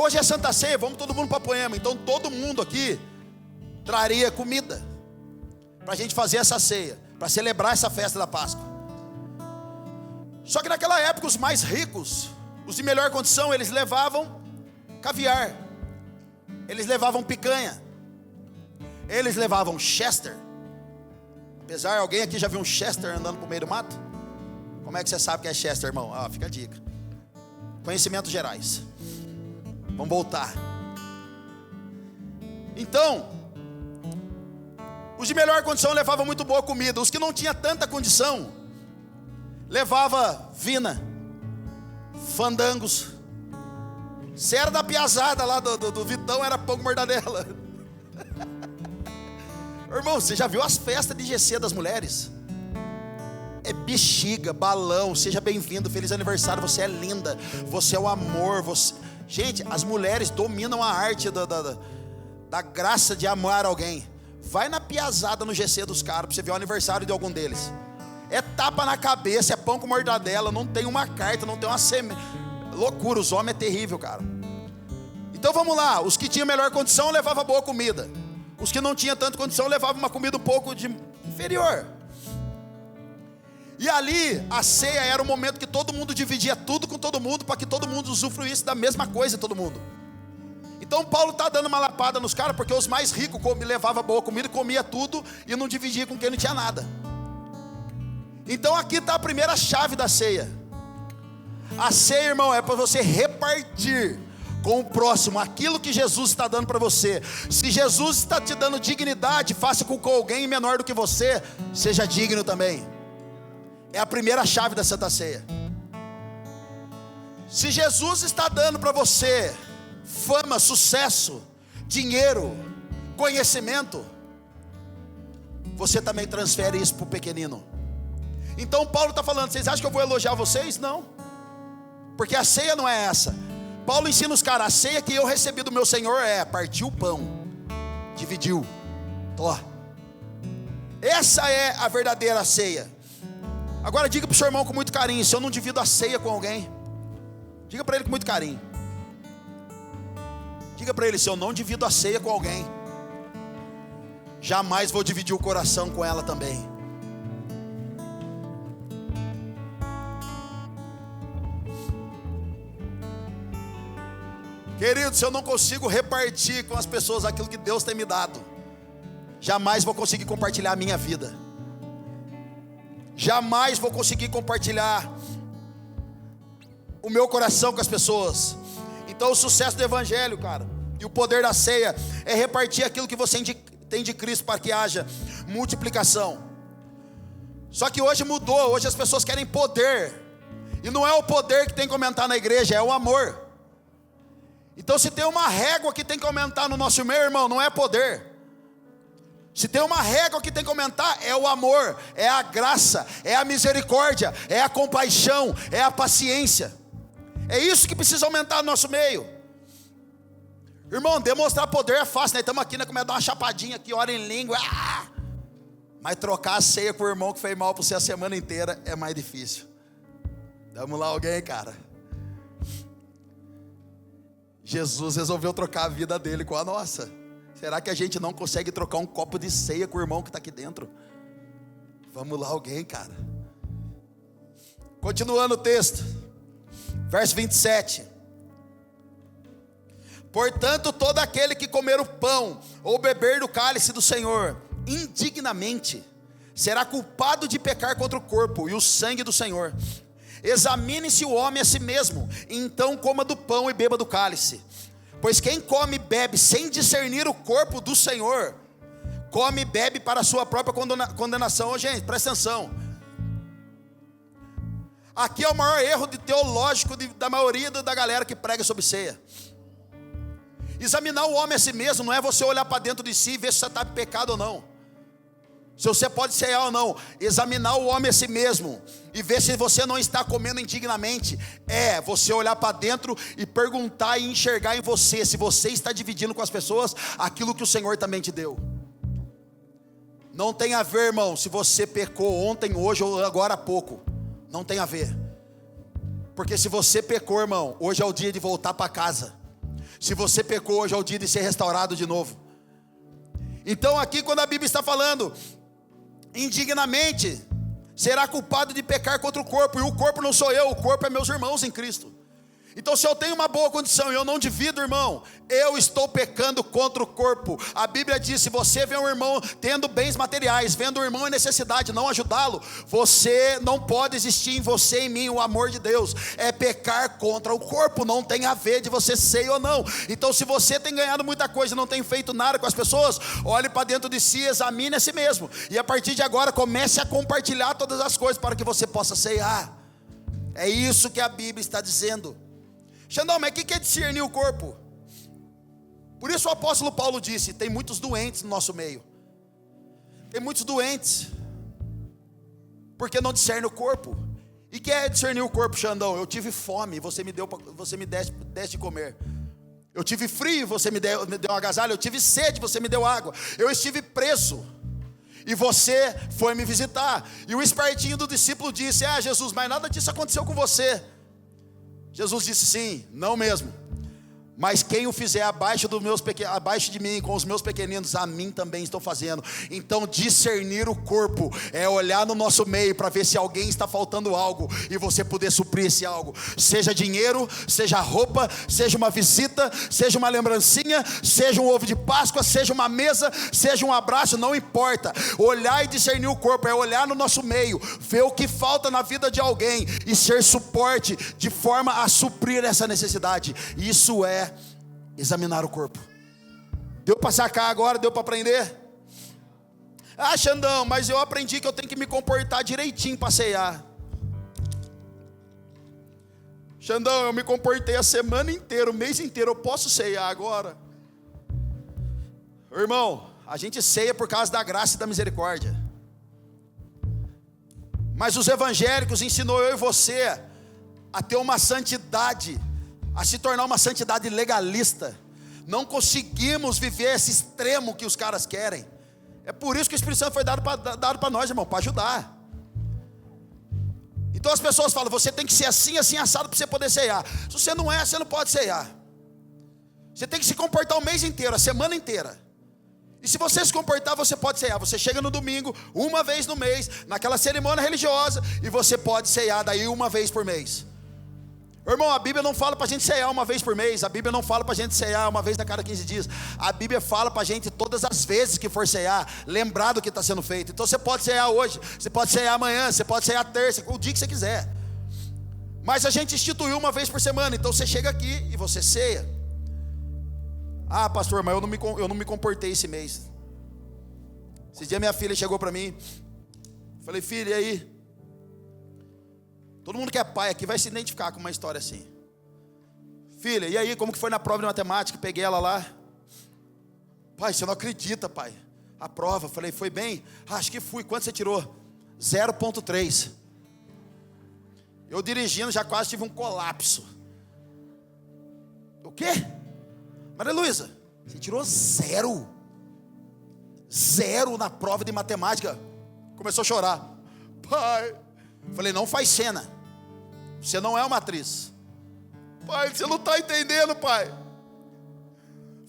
Hoje é Santa Ceia, vamos todo mundo para Poema. Então todo mundo aqui traria comida para a gente fazer essa ceia, para celebrar essa festa da Páscoa. Só que naquela época os mais ricos, os de melhor condição, eles levavam caviar, eles levavam picanha, eles levavam Chester. Apesar, alguém aqui já viu um Chester andando por meio do mato? Como é que você sabe que é Chester, irmão? Fica a dica. Conhecimentos gerais. Vamos voltar. Então, os de melhor condição levavam muito boa comida. Os que não tinham tanta condição, levava vina, fandangos. Se era da piazada lá do Vitão, era pão com mortadela. Irmão, você já viu as festas de GC das mulheres? É bexiga, balão. Seja bem-vindo, feliz aniversário, você é linda, você é o amor, você... Gente, as mulheres dominam a arte da graça de amar alguém. Vai na piazada no GC dos caras pra você ver o aniversário de algum deles. É tapa na cabeça, é pão com mortadela, não tem uma carta, não tem uma semente. Loucura, os homens é terrível, cara. Então vamos lá, os que tinham melhor condição levavam boa comida. Os que não tinham tanta condição levavam uma comida um pouco inferior. E ali, a ceia era o momento que todo mundo dividia tudo com todo mundo, para que todo mundo usufruísse da mesma coisa, todo mundo. Então Paulo está dando uma lapada nos caras, porque os mais ricos levavam boa comida, comia tudo e não dividia com quem não tinha nada. Então aqui está a primeira chave da ceia. A ceia, irmão, é para você repartir com o próximo aquilo que Jesus está dando para você. Se Jesus está te dando dignidade, faça com que alguém menor do que você seja digno também. É a primeira chave da Santa Ceia. Se Jesus está dando para você fama, sucesso, dinheiro, conhecimento, você também transfere isso para o pequenino. Então Paulo está falando, vocês acham que eu vou elogiar vocês? Não, porque a ceia não é essa. Paulo ensina os caras, a ceia que eu recebi do meu Senhor é partiu o pão, dividiu, ó. Essa é a verdadeira ceia. Agora diga para o seu irmão com muito carinho, se eu não divido a ceia com alguém, diga para ele com muito carinho. Diga para ele, se eu não divido a ceia com alguém, jamais vou dividir o coração com ela também. Querido, se eu não consigo repartir com as pessoas aquilo que Deus tem me dado, jamais vou conseguir compartilhar a minha vida. Jamais vou conseguir compartilhar o meu coração com as pessoas. Então o sucesso do evangelho, cara, e o poder da ceia é repartir aquilo que você tem de Cristo, para que haja multiplicação. Só que hoje mudou, hoje as pessoas querem poder, e não é o poder que tem que aumentar na igreja, é o amor. Então se tem uma régua que tem que aumentar no nosso meio, irmão, não é poder. Se tem uma régua que tem que aumentar, é o amor, é a graça, é a misericórdia, é a compaixão, é a paciência. É isso que precisa aumentar no nosso meio. Irmão, demonstrar poder é fácil, né? Estamos aqui, né? Como é dar uma chapadinha aqui, ora em língua. Mas trocar a ceia com o irmão que fez mal para você a semana inteira é mais difícil. Vamos lá, alguém, cara. Jesus resolveu trocar a vida dele com a nossa. Será que a gente não consegue trocar um copo de ceia com o irmão que está aqui dentro? Vamos lá, alguém, cara. Continuando o texto, verso 27. Portanto, todo aquele que comer o pão ou beber do cálice do Senhor indignamente será culpado de pecar contra o corpo e o sangue do Senhor. Examine-se o homem a si mesmo, e então coma do pão e beba do cálice. Pois quem come e bebe sem discernir o corpo do Senhor, come e bebe para a sua própria condenação. Ô, gente, presta atenção. Aqui é o maior erro teológico da maioria da galera que prega sobre ceia. Examinar o homem a si mesmo não é você olhar para dentro de si e ver se você está em pecado ou não, se você pode ceiar ou não. Examinar o homem a si mesmo e ver se você não está comendo indignamente é você olhar para dentro e perguntar e enxergar em você se você está dividindo com as pessoas aquilo que o Senhor também te deu. Não tem a ver, irmão, se você pecou ontem, hoje ou agora há pouco. Não tem a ver. Porque se você pecou, irmão, hoje é o dia de voltar para casa. Se você pecou, hoje é o dia de ser restaurado de novo. Então aqui quando a Bíblia está falando indignamente, será culpado de pecar contra o corpo. E o corpo não sou eu, o corpo é meus irmãos em Cristo. Então, se eu tenho uma boa condição e eu não divido, irmão, eu estou pecando contra o corpo. A Bíblia diz: se você vê um irmão tendo bens materiais, vendo um irmão em necessidade, não ajudá-lo, você não pode existir em você e em mim o amor de Deus. É pecar contra o corpo, não tem a ver de você ser ou não. Então, se você tem ganhado muita coisa e não tem feito nada com as pessoas, olhe para dentro de si, examine a si mesmo, e a partir de agora comece a compartilhar todas as coisas para que você possa ceiar. É isso que a Bíblia está dizendo. Xandão, mas o que é discernir o corpo? Por isso o apóstolo Paulo disse: tem muitos doentes no nosso meio. Tem muitos doentes, porque não discerne o corpo. E que é discernir o corpo, Xandão? Eu tive fome, você me desse de comer. Eu tive frio, você me deu um agasalho. Eu tive sede, você me deu água. Eu estive preso, e você foi me visitar. E o espertinho do discípulo disse: Jesus, mas nada disso aconteceu com você. Jesus disse: sim, não mesmo. Mas quem o fizer abaixo de mim, com os meus pequeninos, a mim também estou fazendo. Então, discernir o corpo é olhar no nosso meio para ver se alguém está faltando algo e você poder suprir esse algo. Seja dinheiro, seja roupa, seja uma visita, seja uma lembrancinha, seja um ovo de Páscoa, seja uma mesa, seja um abraço, não importa. Olhar e discernir o corpo é olhar no nosso meio, ver o que falta na vida de alguém e ser suporte de forma a suprir essa necessidade. Isso é examinar o corpo. Deu para sacar agora? Deu para aprender? Xandão, mas eu aprendi que eu tenho que me comportar direitinho para ceiar. Xandão, eu me comportei a semana inteira, o mês inteiro, eu posso ceiar agora? Irmão, a gente ceia por causa da graça e da misericórdia. Mas os evangélicos ensinou eu e você a ter uma santidade, a se tornar uma santidade legalista. Não conseguimos viver esse extremo que os caras querem. É por isso que o Espírito Santo foi dado para nós, irmão, para ajudar. Então as pessoas falam: você tem que ser assim, assim, assado para você poder ceiar. Se você não é, você não pode ceiar. Você tem que se comportar o mês inteiro, a semana inteira. E se você se comportar, você pode ceiar. Você chega no domingo, uma vez no mês, naquela cerimônia religiosa, e você pode ceiar daí uma vez por mês. Irmão, a Bíblia não fala para a gente ceiar uma vez por mês. A Bíblia não fala para a gente ceiar uma vez a cada 15 dias. A Bíblia fala para a gente todas as vezes que for ceiar, lembrar do que está sendo feito. Então você pode ceiar hoje, você pode ceiar amanhã, você pode ceiar terça, o dia que você quiser. Mas a gente instituiu uma vez por semana. Então você chega aqui e você ceia. Pastor, mas eu não me comportei esse mês. Esse dia minha filha chegou para mim. Falei: filha, e aí? Todo mundo que é pai aqui vai se identificar com uma história assim. Filha, e aí, como que foi na prova de matemática? Peguei ela lá. Pai, você não acredita, pai. A prova, falei: foi bem? Acho que fui. Quanto você tirou? 0,3. Eu dirigindo já quase tive um colapso. O quê? Maria Luísa, você tirou 0. 0 na prova de matemática. Começou a chorar. Pai, falei: não faz cena. Você não é uma atriz. Pai, você não está entendendo, pai.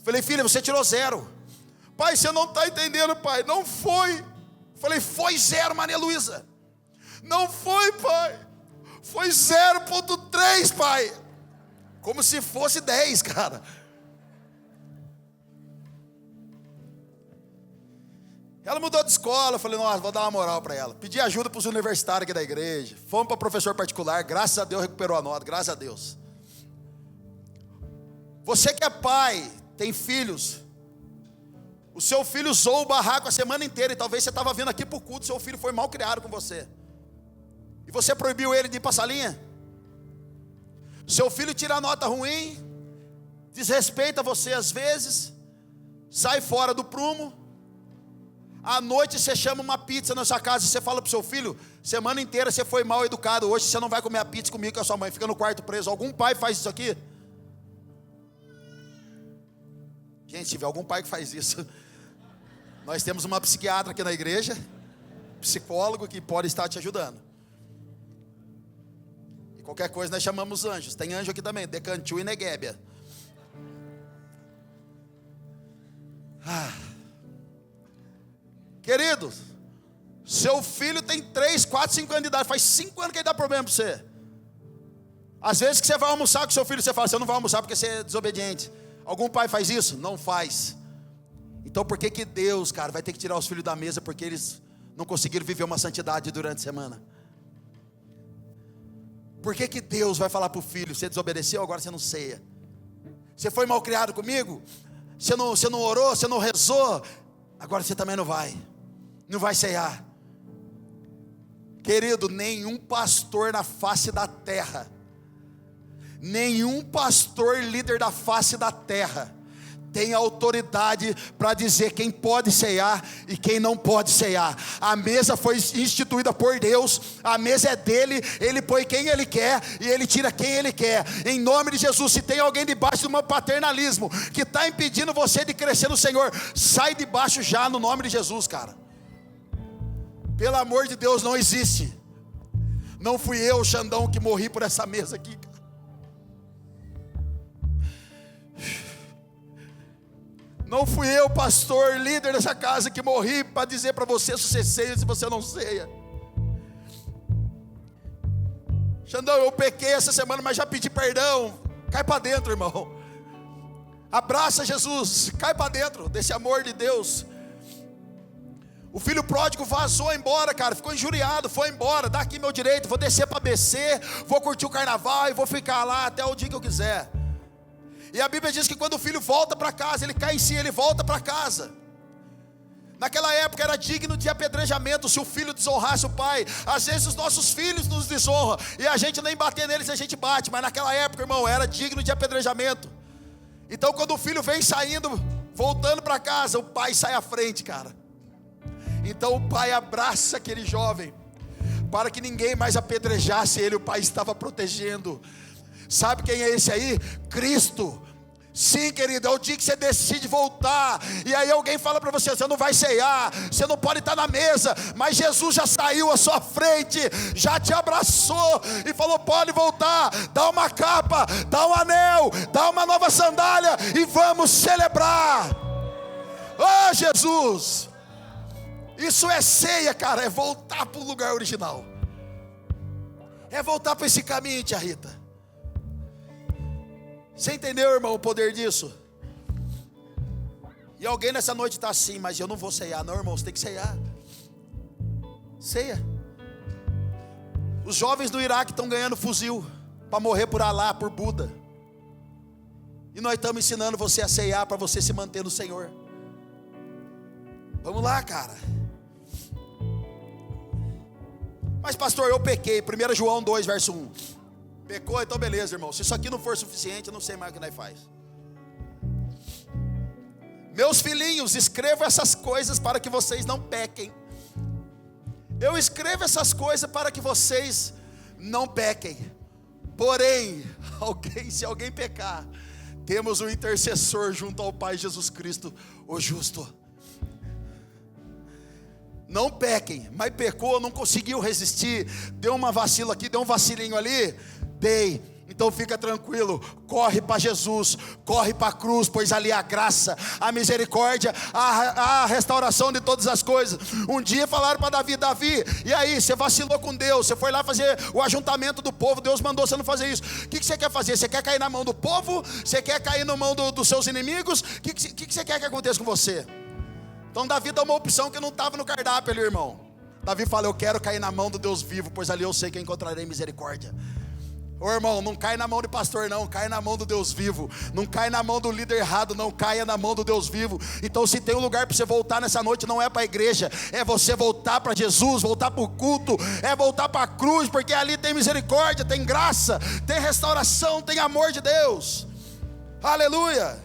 Falei: filha, você tirou 0. Pai, você não está entendendo, pai. Não foi. Falei: foi 0, Maria Luísa. Não foi, pai. Foi 0,3, pai. Como se fosse 10, cara. Ela mudou de escola. Eu falei: nossa, vou dar uma moral para ela. Pedi ajuda para os universitários aqui da igreja. Fomos para professor particular. Graças a Deus recuperou a nota. Graças a Deus. Você que é pai, tem filhos. O seu filho usou o barraco a semana inteira. E talvez você estava vindo aqui para o culto. Seu filho foi mal criado com você. E você proibiu ele de ir para a salinha. Seu filho tira a nota ruim. Desrespeita você às vezes. Sai fora do prumo. À noite você chama uma pizza na sua casa e você fala para o seu filho: semana inteira você foi mal educado, hoje você não vai comer a pizza comigo com a sua mãe, fica no quarto preso. Algum pai faz isso aqui? Gente, se tiver algum pai que faz isso, nós temos uma psiquiatra aqui na igreja, psicólogo, que pode estar te ajudando. E qualquer coisa nós chamamos anjos. Tem anjo aqui também, Decantiu e Neguébia. Queridos, seu filho tem 3, 4, 5 anos de idade. Faz 5 anos que ele dá problema para você. Às vezes que você vai almoçar com seu filho, você fala, você não vai almoçar porque você é desobediente. Algum pai faz isso? Não faz. Então por que que Deus, cara, vai ter que tirar os filhos da mesa porque eles não conseguiram viver uma santidade durante a semana? Por que que Deus vai falar para o filho, você desobedeceu, agora você não ceia? Você foi mal criado comigo? Você não orou, você não rezou? Agora você também não vai ceiar. Querido, nenhum pastor na face da terra, nenhum pastor líder da face da terra tem autoridade para dizer quem pode ceiar e quem não pode ceiar. A mesa foi instituída por Deus, a mesa é dele, ele põe quem ele quer e ele tira quem ele quer. Em nome de Jesus, se tem alguém debaixo de um paternalismo que está impedindo você de crescer no Senhor, sai debaixo já no nome de Jesus, cara. Pelo amor de Deus, não existe. Não fui eu, Xandão, que morri por essa mesa aqui, cara. Não fui eu, pastor, líder dessa casa, que morri para dizer para você se você ceia, se você não ceia. Xandão, eu pequei essa semana, mas já pedi perdão. Cai para dentro, irmão. Abraça Jesus, cai para dentro desse amor de Deus. O filho pródigo vazou embora, cara, ficou injuriado, foi embora. Dá aqui meu direito, vou descer para BC, vou curtir o carnaval e vou ficar lá até o dia que eu quiser. E a Bíblia diz que quando o filho volta para casa, ele cai em si, ele volta para casa. Naquela época era digno de apedrejamento se o filho desonrasse o pai. Às vezes os nossos filhos nos desonram e a gente nem bater neles, a gente bate. Mas naquela época, irmão, era digno de apedrejamento. Então quando o filho vem saindo, voltando para casa, o pai sai à frente, cara. Então o pai abraça aquele jovem, para que ninguém mais apedrejasse ele, o pai estava protegendo. Sabe quem é esse aí? Cristo. Sim, querido, é o dia que você decide voltar. E aí alguém fala para você, você não vai ceiar, você não pode estar na mesa. Mas Jesus já saiu à sua frente, já te abraçou e falou, pode voltar. Dá uma capa, dá um anel, dá uma nova sandália e vamos celebrar. Oh Jesus, isso é ceia, cara, é voltar para o lugar original. É voltar para esse caminho, tia Rita. Você entendeu, irmão, o poder disso? E alguém nessa noite está assim, mas eu não vou ceiar. Não, irmão, você tem que ceiar. Ceia. Os jovens do Iraque estão ganhando fuzil para morrer por Alá, por Buda. E nós estamos ensinando você a ceiar para você se manter no Senhor. Vamos lá, cara. Mas pastor, eu pequei. 1 João 2, verso 1. Pecou, então beleza, irmão. Se isso aqui não for suficiente, eu não sei mais o que nós faz. Meus filhinhos, escrevo essas coisas para que vocês não pequem. Eu escrevo essas coisas para que vocês não pequem. Porém, se alguém pecar, temos um intercessor junto ao Pai Jesus Cristo, o justo. Não pequem, mas pecou, não conseguiu resistir, deu uma vacila aqui, deu um vacilinho ali, então fica tranquilo, corre para Jesus, corre para a cruz, pois ali há graça, a misericórdia, a restauração de todas as coisas. Um dia falaram para Davi, e aí, você vacilou com Deus, você foi lá fazer o ajuntamento do povo, Deus mandou você não fazer isso. O que você quer fazer? Você quer cair na mão do povo? Você quer cair na mão dos seus inimigos? O que você quer que aconteça com você? Então Davi dá uma opção que não estava no cardápio ali, irmão. Davi fala, eu quero cair na mão do Deus vivo, pois ali eu sei que eu encontrarei misericórdia. Ô irmão, não cai na mão de pastor não, cai na mão do Deus vivo. Não cai na mão do líder errado, não, caia na mão do Deus vivo. Então se tem um lugar para você voltar nessa noite, não é para a igreja, é você voltar para Jesus, voltar para o culto, é voltar para a cruz, porque ali tem misericórdia, tem graça, tem restauração, tem amor de Deus. Aleluia.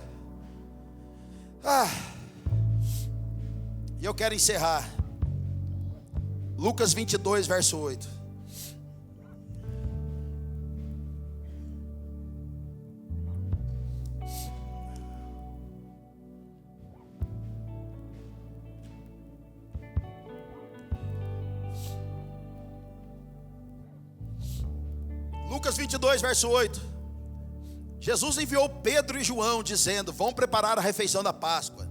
E eu quero encerrar. Lucas 22, verso 8. Lucas 22, verso 8. Jesus enviou Pedro e João, dizendo, vão preparar a refeição da Páscoa.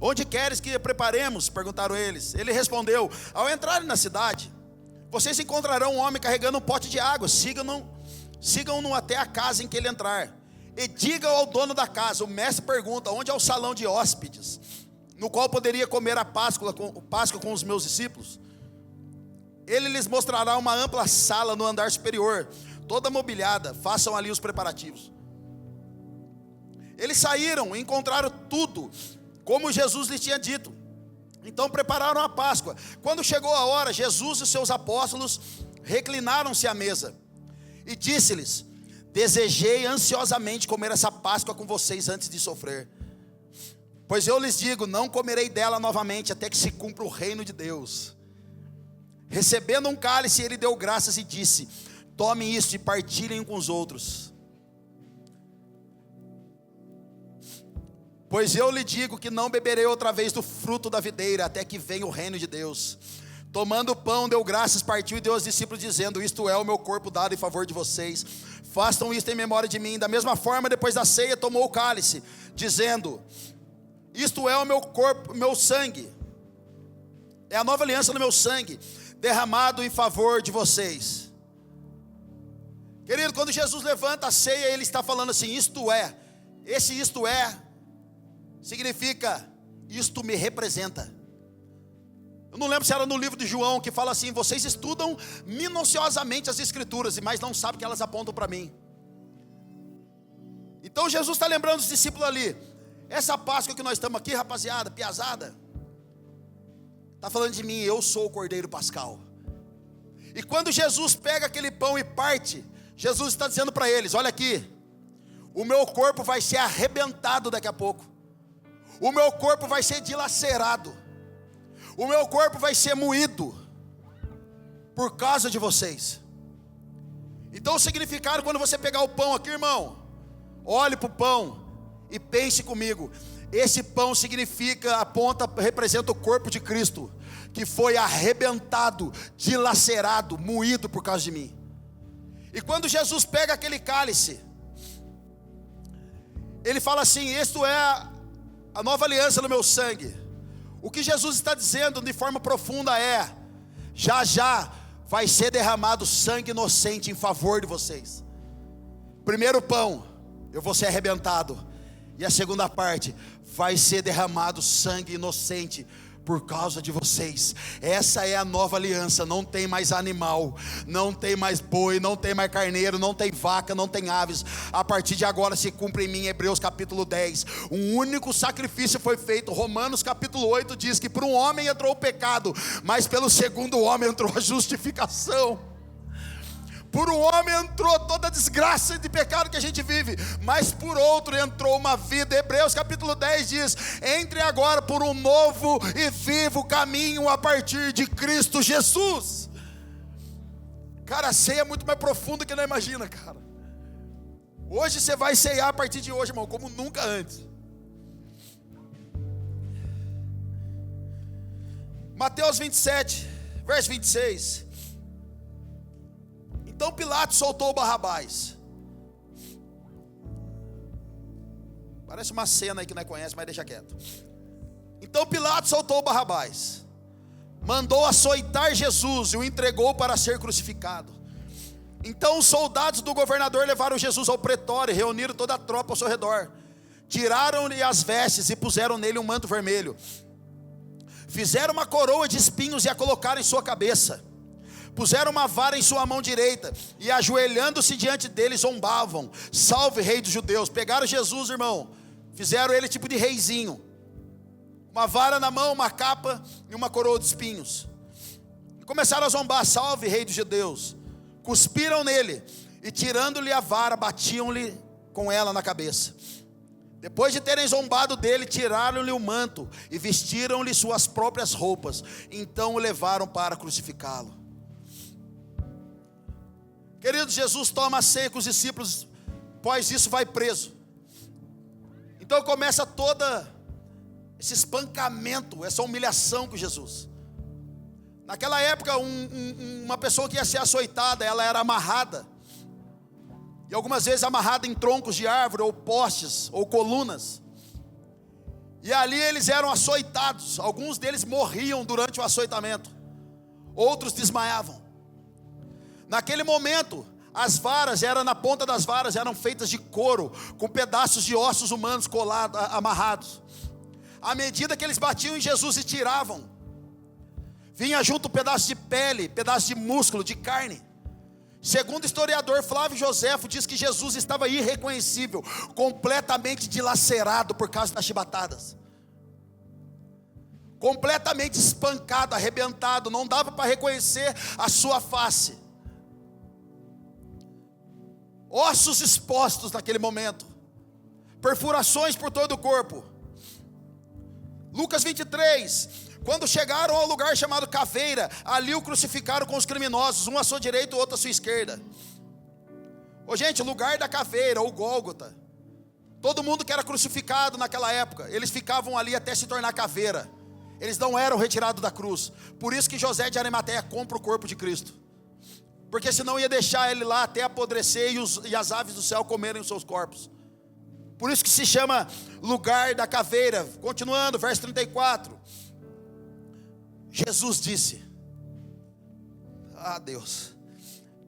Onde queres que preparemos? Perguntaram eles. Ele respondeu, ao entrarem na cidade, vocês encontrarão um homem carregando um pote de água, sigam-no sigam-no até a casa em que ele entrar, e digam ao dono da casa: o mestre pergunta, onde é o salão de hóspedes, no qual poderia comer a Páscoa com os meus discípulos? Ele lhes mostrará uma ampla sala no andar superior, toda mobiliada, façam ali os preparativos. Eles saíram e encontraram tudo como Jesus lhes tinha dito. Então prepararam a Páscoa. Quando chegou a hora, Jesus e seus apóstolos reclinaram-se à mesa, e disse-lhes: desejei ansiosamente comer essa Páscoa com vocês antes de sofrer. Pois eu lhes digo, não comerei dela novamente até que se cumpra o reino de Deus. Recebendo um cálice, ele deu graças e disse: tomem isto e partilhem com os outros. Pois eu lhe digo que não beberei outra vez do fruto da videira, até que venha o reino de Deus. Tomando o pão, deu graças, partiu e deu aos discípulos, dizendo: isto é o meu corpo dado em favor de vocês, façam isto em memória de mim. Da mesma forma, depois da ceia, tomou o cálice, dizendo: isto é o meu corpo, meu sangue, é a nova aliança no meu sangue, derramado em favor de vocês. Querido, quando Jesus levanta a ceia, ele está falando assim: isto é, esse isto é, significa, isto me representa. Eu não lembro se era no livro de João, que fala assim: vocês estudam minuciosamente as escrituras, mas não sabem que elas apontam para mim. Então Jesus está lembrando os discípulos ali: essa Páscoa que nós estamos aqui, rapaziada, piazada, está falando de mim, eu sou o Cordeiro Pascal. E quando Jesus pega aquele pão e parte, Jesus está dizendo para eles: olha aqui, o meu corpo vai ser arrebentado daqui a pouco, o meu corpo vai ser dilacerado, o meu corpo vai ser moído por causa de vocês. Então o significado, quando você pegar o pão aqui, irmão, olhe para o pão e pense comigo. Esse pão significa, aponta, representa o corpo de Cristo, que foi arrebentado, dilacerado, moído por causa de mim. E quando Jesus pega aquele cálice, ele fala assim: isto é a nova aliança no meu sangue. O que Jesus está dizendo de forma profunda é: já já vai ser derramado sangue inocente em favor de vocês. Primeiro pão, eu vou ser arrebentado, e a segunda parte, vai ser derramado sangue inocente por causa de vocês. Essa é a nova aliança. Não tem mais animal, não tem mais boi, não tem mais carneiro, não tem vaca, não tem aves. A partir de agora se cumpre em mim, Hebreus capítulo 10. Um único sacrifício foi feito. Romanos capítulo 8 diz que por um homem entrou o pecado, mas pelo segundo homem entrou a justificação. Por um homem entrou toda a desgraça de pecado que a gente vive, mas por outro entrou uma vida. Hebreus capítulo 10 diz: entre agora por um novo e vivo caminho a partir de Cristo Jesus. Cara, a ceia é muito mais profunda que não imagina, cara. Hoje você vai ceiar a partir de hoje, irmão, como nunca antes. Mateus 27, verso 26. Então Pilatos soltou Barrabás. Parece uma cena aí que não conhece, mas deixa quieto. Então Pilatos soltou Barrabás, mandou açoitar Jesus e o entregou para ser crucificado. Então os soldados do governador levaram Jesus ao pretório e reuniram toda a tropa ao seu redor. Tiraram-lhe as vestes e puseram nele um manto vermelho. Fizeram uma coroa de espinhos e a colocaram em sua cabeça. Puseram uma vara em sua mão direita e ajoelhando-se diante dele zombavam: salve rei dos judeus. Pegaram Jesus, irmão, fizeram ele tipo de reizinho, uma vara na mão, uma capa e uma coroa de espinhos, e começaram a zombar: salve rei dos judeus. Cuspiram nele e tirando-lhe a vara, batiam-lhe com ela na cabeça. Depois de terem zombado dele, tiraram-lhe o manto e vestiram-lhe suas próprias roupas. Então o levaram para crucificá-lo. Queridos, Jesus toma a ceia com os discípulos, após isso vai preso. Então começa toda esse espancamento, essa humilhação com Jesus. Naquela época, uma pessoa que ia ser açoitada, ela era amarrada, e algumas vezes amarrada em troncos de árvore, ou postes, ou colunas. E ali eles eram açoitados. Alguns deles morriam durante o açoitamento, outros desmaiavam. Naquele momento, As varas na ponta das varas eram feitas de couro, com pedaços de ossos humanos colados, amarrados. À medida que eles batiam em Jesus e tiravam, vinha junto um pedaço de pele, pedaço de músculo, de carne. Segundo o historiador Flávio Joséfo, diz que Jesus estava irreconhecível, completamente dilacerado por causa das chibatadas, completamente espancado, arrebentado, não dava para reconhecer a sua face. Ossos expostos naquele momento, perfurações por todo o corpo. Lucas 23, quando chegaram ao lugar chamado Caveira, ali o crucificaram com os criminosos, um à sua direita, o outro à sua esquerda. Gente, o lugar da caveira, ou Gólgota, todo mundo que era crucificado naquela época, eles ficavam ali até se tornar caveira. Eles não eram retirados da cruz. Por isso que José de Arimateia compra o corpo de Cristo, porque senão ia deixar ele lá até apodrecer e as aves do céu comerem os seus corpos. Por isso que se chama lugar da caveira. Continuando, verso 34. Jesus disse: Deus,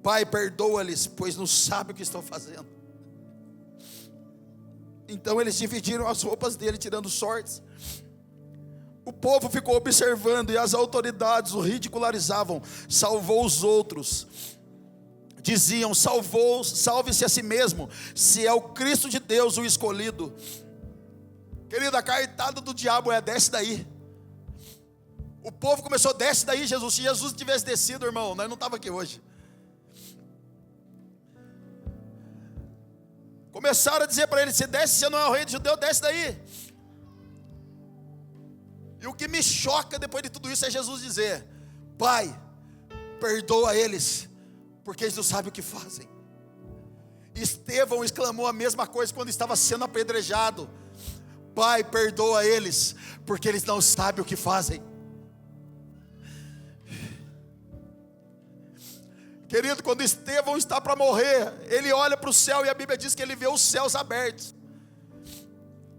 Pai, perdoa-lhes, pois não sabem o que estão fazendo. Então eles dividiram as roupas dele, tirando sortes. O povo ficou observando e as autoridades o ridicularizavam. Salvou os outros. Diziam: salve-se a si mesmo, se é o Cristo de Deus, o escolhido. Querido, a cartada do diabo desce daí. O povo começou: desce daí, Jesus. Se Jesus tivesse descido, irmão, nós não estávamos aqui hoje. Começaram a dizer para ele: se desce, você não é o rei de judeu, desce daí. E o que me choca depois de tudo isso é Jesus dizer: Pai, perdoa eles, porque eles não sabem o que fazem. Estevão exclamou a mesma coisa quando estava sendo apedrejado: Pai, perdoa eles, porque eles não sabem o que fazem. Querido, quando Estevão está para morrer, ele olha para o céu e a Bíblia diz que ele vê os céus abertos.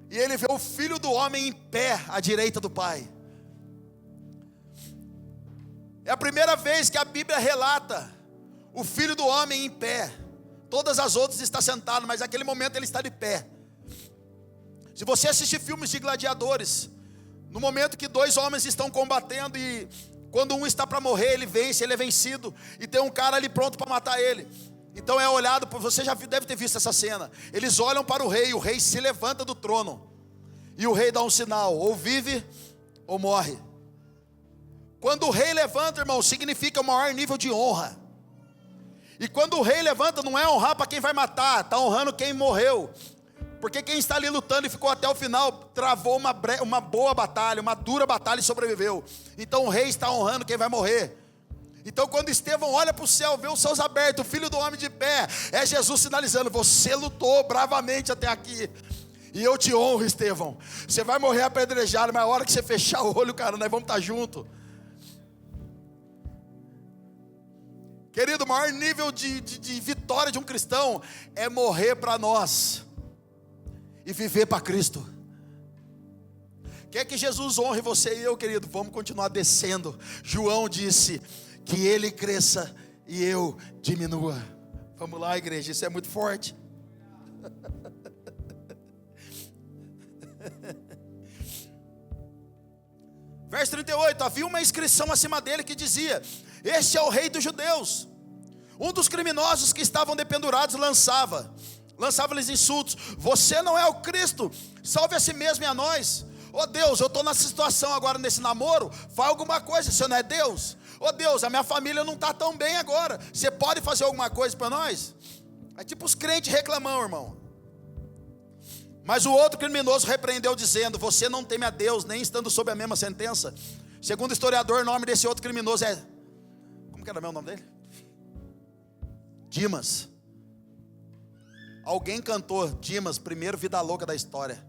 E ele vê o Filho do Homem em pé à direita do Pai. É a primeira vez que a Bíblia relata o Filho do Homem em pé. Todas as outras está sentado, mas naquele momento ele está de pé. Se você assistir filmes de gladiadores, no momento que dois homens estão combatendo e quando um está para morrer, ele vence, ele é vencido, e tem um cara ali pronto para matar ele. Então é olhado, você já deve ter visto essa cena. Eles olham para o rei se levanta do trono, e o rei dá um sinal: ou vive ou morre. Quando o rei levanta, irmão, significa o maior nível de honra. E quando o rei levanta, não é honrar para quem vai matar, está honrando quem morreu. Porque quem está ali lutando e ficou até o final, travou uma boa batalha, uma dura batalha e sobreviveu. Então o rei está honrando quem vai morrer. Então quando Estevão olha para o céu, vê os céus abertos, o Filho do Homem de pé, é Jesus sinalizando: você lutou bravamente até aqui, e eu te honro, Estevão. Você vai morrer apedrejado, mas a hora que você fechar o olho, cara, nós vamos estar juntos. Querido, o maior nível de vitória de um cristão é morrer para nós e viver para Cristo. Quer que Jesus honre você e eu, querido? Vamos continuar descendo. João disse: que ele cresça e eu diminua. Vamos lá, igreja, isso é muito forte. Verso 38, havia uma inscrição acima dele que dizia: este é o rei dos judeus. Um dos criminosos que estavam dependurados lançava-lhes insultos: você não é o Cristo, salve a si mesmo e a nós. Deus, eu estou nessa situação agora, nesse namoro, faz alguma coisa, você não é Deus? Deus, a minha família não está tão bem agora, você pode fazer alguma coisa para nós? É tipo os crentes reclamando, irmão. Mas o outro criminoso repreendeu dizendo: você não teme a Deus, nem estando sob a mesma sentença. Segundo o historiador, o nome desse outro criminoso é... como que era o nome dele? Dimas. Alguém cantou Dimas, primeiro vida louca da história.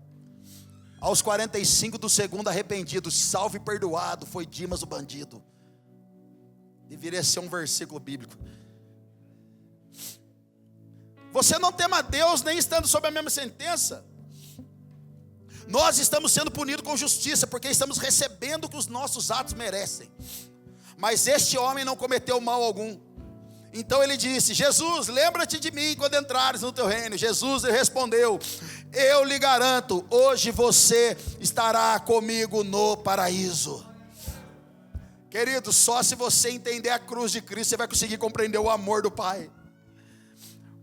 Aos 45 do segundo arrependido, salvo e perdoado, foi Dimas o bandido. Deveria ser um versículo bíblico. Você não teme a Deus, nem estando sob a mesma sentença. Nós estamos sendo punidos com justiça, porque estamos recebendo o que os nossos atos merecem. Mas este homem não cometeu mal algum. Então ele disse: Jesus, lembra-te de mim quando entrares no teu reino. Jesus lhe respondeu: eu lhe garanto, hoje você estará comigo no paraíso. Querido, só se você entender a cruz de Cristo, você vai conseguir compreender o amor do Pai.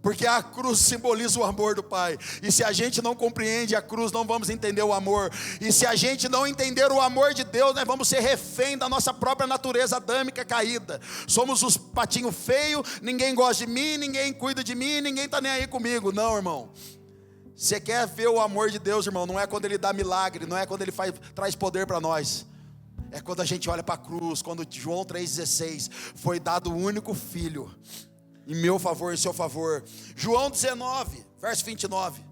Porque a cruz simboliza o amor do Pai. E se a gente não compreende a cruz, não vamos entender o amor. E se a gente não entender o amor de Deus, nós vamos ser refém da nossa própria natureza adâmica caída. Somos os patinhos feios, ninguém gosta de mim, ninguém cuida de mim, ninguém está nem aí comigo. Não, irmão. Você quer ver o amor de Deus, irmão? Não é quando Ele dá milagre, não é quando Ele traz poder para nós. É quando a gente olha para a cruz, quando João 3,16 foi dado o único filho, em meu favor, em seu favor. João 19, verso 29.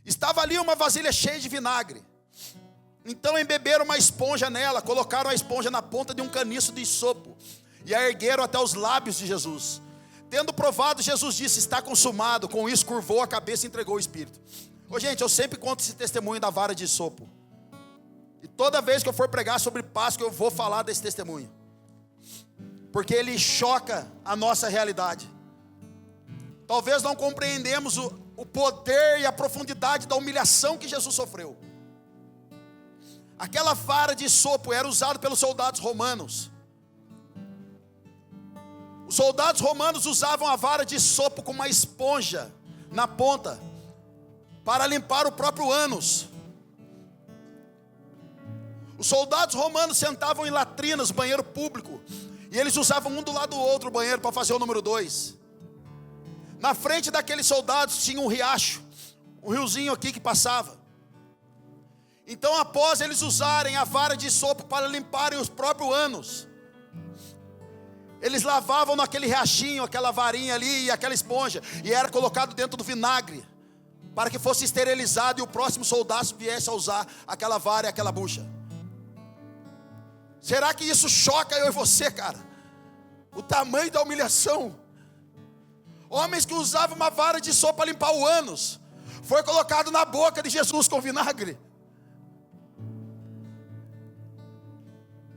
Estava ali uma vasilha cheia de vinagre. Então embeberam uma esponja nela, colocaram a esponja na ponta de um caniço de isopo e a ergueram até os lábios de Jesus. Tendo provado, Jesus disse: está consumado. Com isso curvou a cabeça e entregou o Espírito. Ô gente, eu sempre conto esse testemunho da vara de isopo. E toda vez que eu for pregar sobre Páscoa, eu vou falar desse testemunho. Porque ele choca a nossa realidade. Talvez não compreendemos o poder e a profundidade da humilhação que Jesus sofreu. Aquela vara de isopo era usada pelos soldados romanos. Os soldados romanos usavam a vara de isopo com uma esponja na ponta para limpar o próprio ânus. Os soldados romanos sentavam em latrinas, banheiro público, e eles usavam um do lado do outro o banheiro para fazer o número 2. Na frente daqueles soldados tinha um riacho, um riozinho aqui que passava. Então, após eles usarem a vara de isopo para limparem os próprios ânus, eles lavavam naquele riachinho, aquela varinha ali e aquela esponja, e era colocado dentro do vinagre, para que fosse esterilizado e o próximo soldado viesse a usar aquela vara e aquela bucha. Será que isso choca eu e você, cara? O tamanho da humilhação. Homens que usavam uma vara de isopo para limpar o ânus, foi colocado na boca de Jesus com vinagre.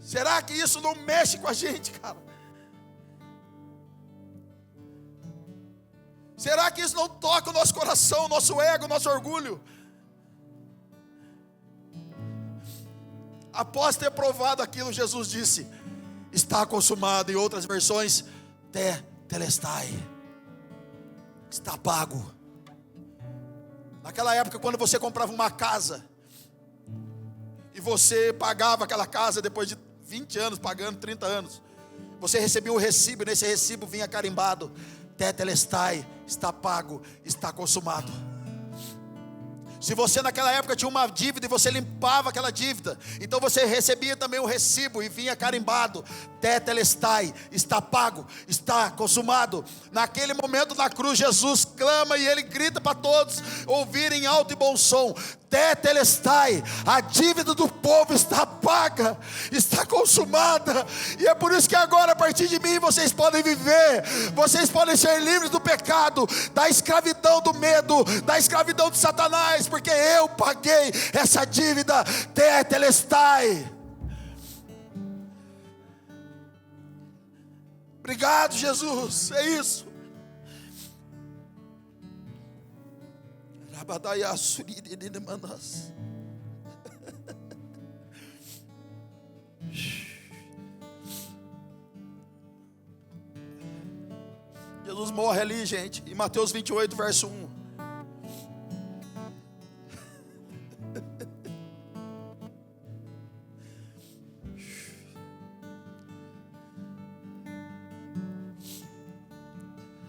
Será que isso não mexe com a gente, cara? Será que isso não toca o nosso coração, o nosso ego, o nosso orgulho? Após ter provado aquilo, Jesus disse: está consumado. Em outras versões, tetelestai, está pago. Naquela época, quando você comprava uma casa e você pagava aquela casa depois de 20 anos, pagando 30 anos, você recebia o recibo, e nesse recibo vinha carimbado: tetelestai, está pago, está consumado. Se você naquela época tinha uma dívida e você limpava aquela dívida, então você recebia também o recibo e vinha carimbado: tetelestai, está pago, está consumado. Naquele momento na cruz, Jesus clama e ele grita para todos ouvirem alto e bom som: tetelestai, a dívida do povo está paga, está consumada. E é por isso que agora, a partir de mim, vocês podem viver, vocês podem ser livres do pecado, da escravidão do medo, da escravidão de Satanás, porque eu paguei essa dívida. Tetelestai. Obrigado, Jesus, é isso. Jesus morre ali, gente, em Mateus 28, verso 1.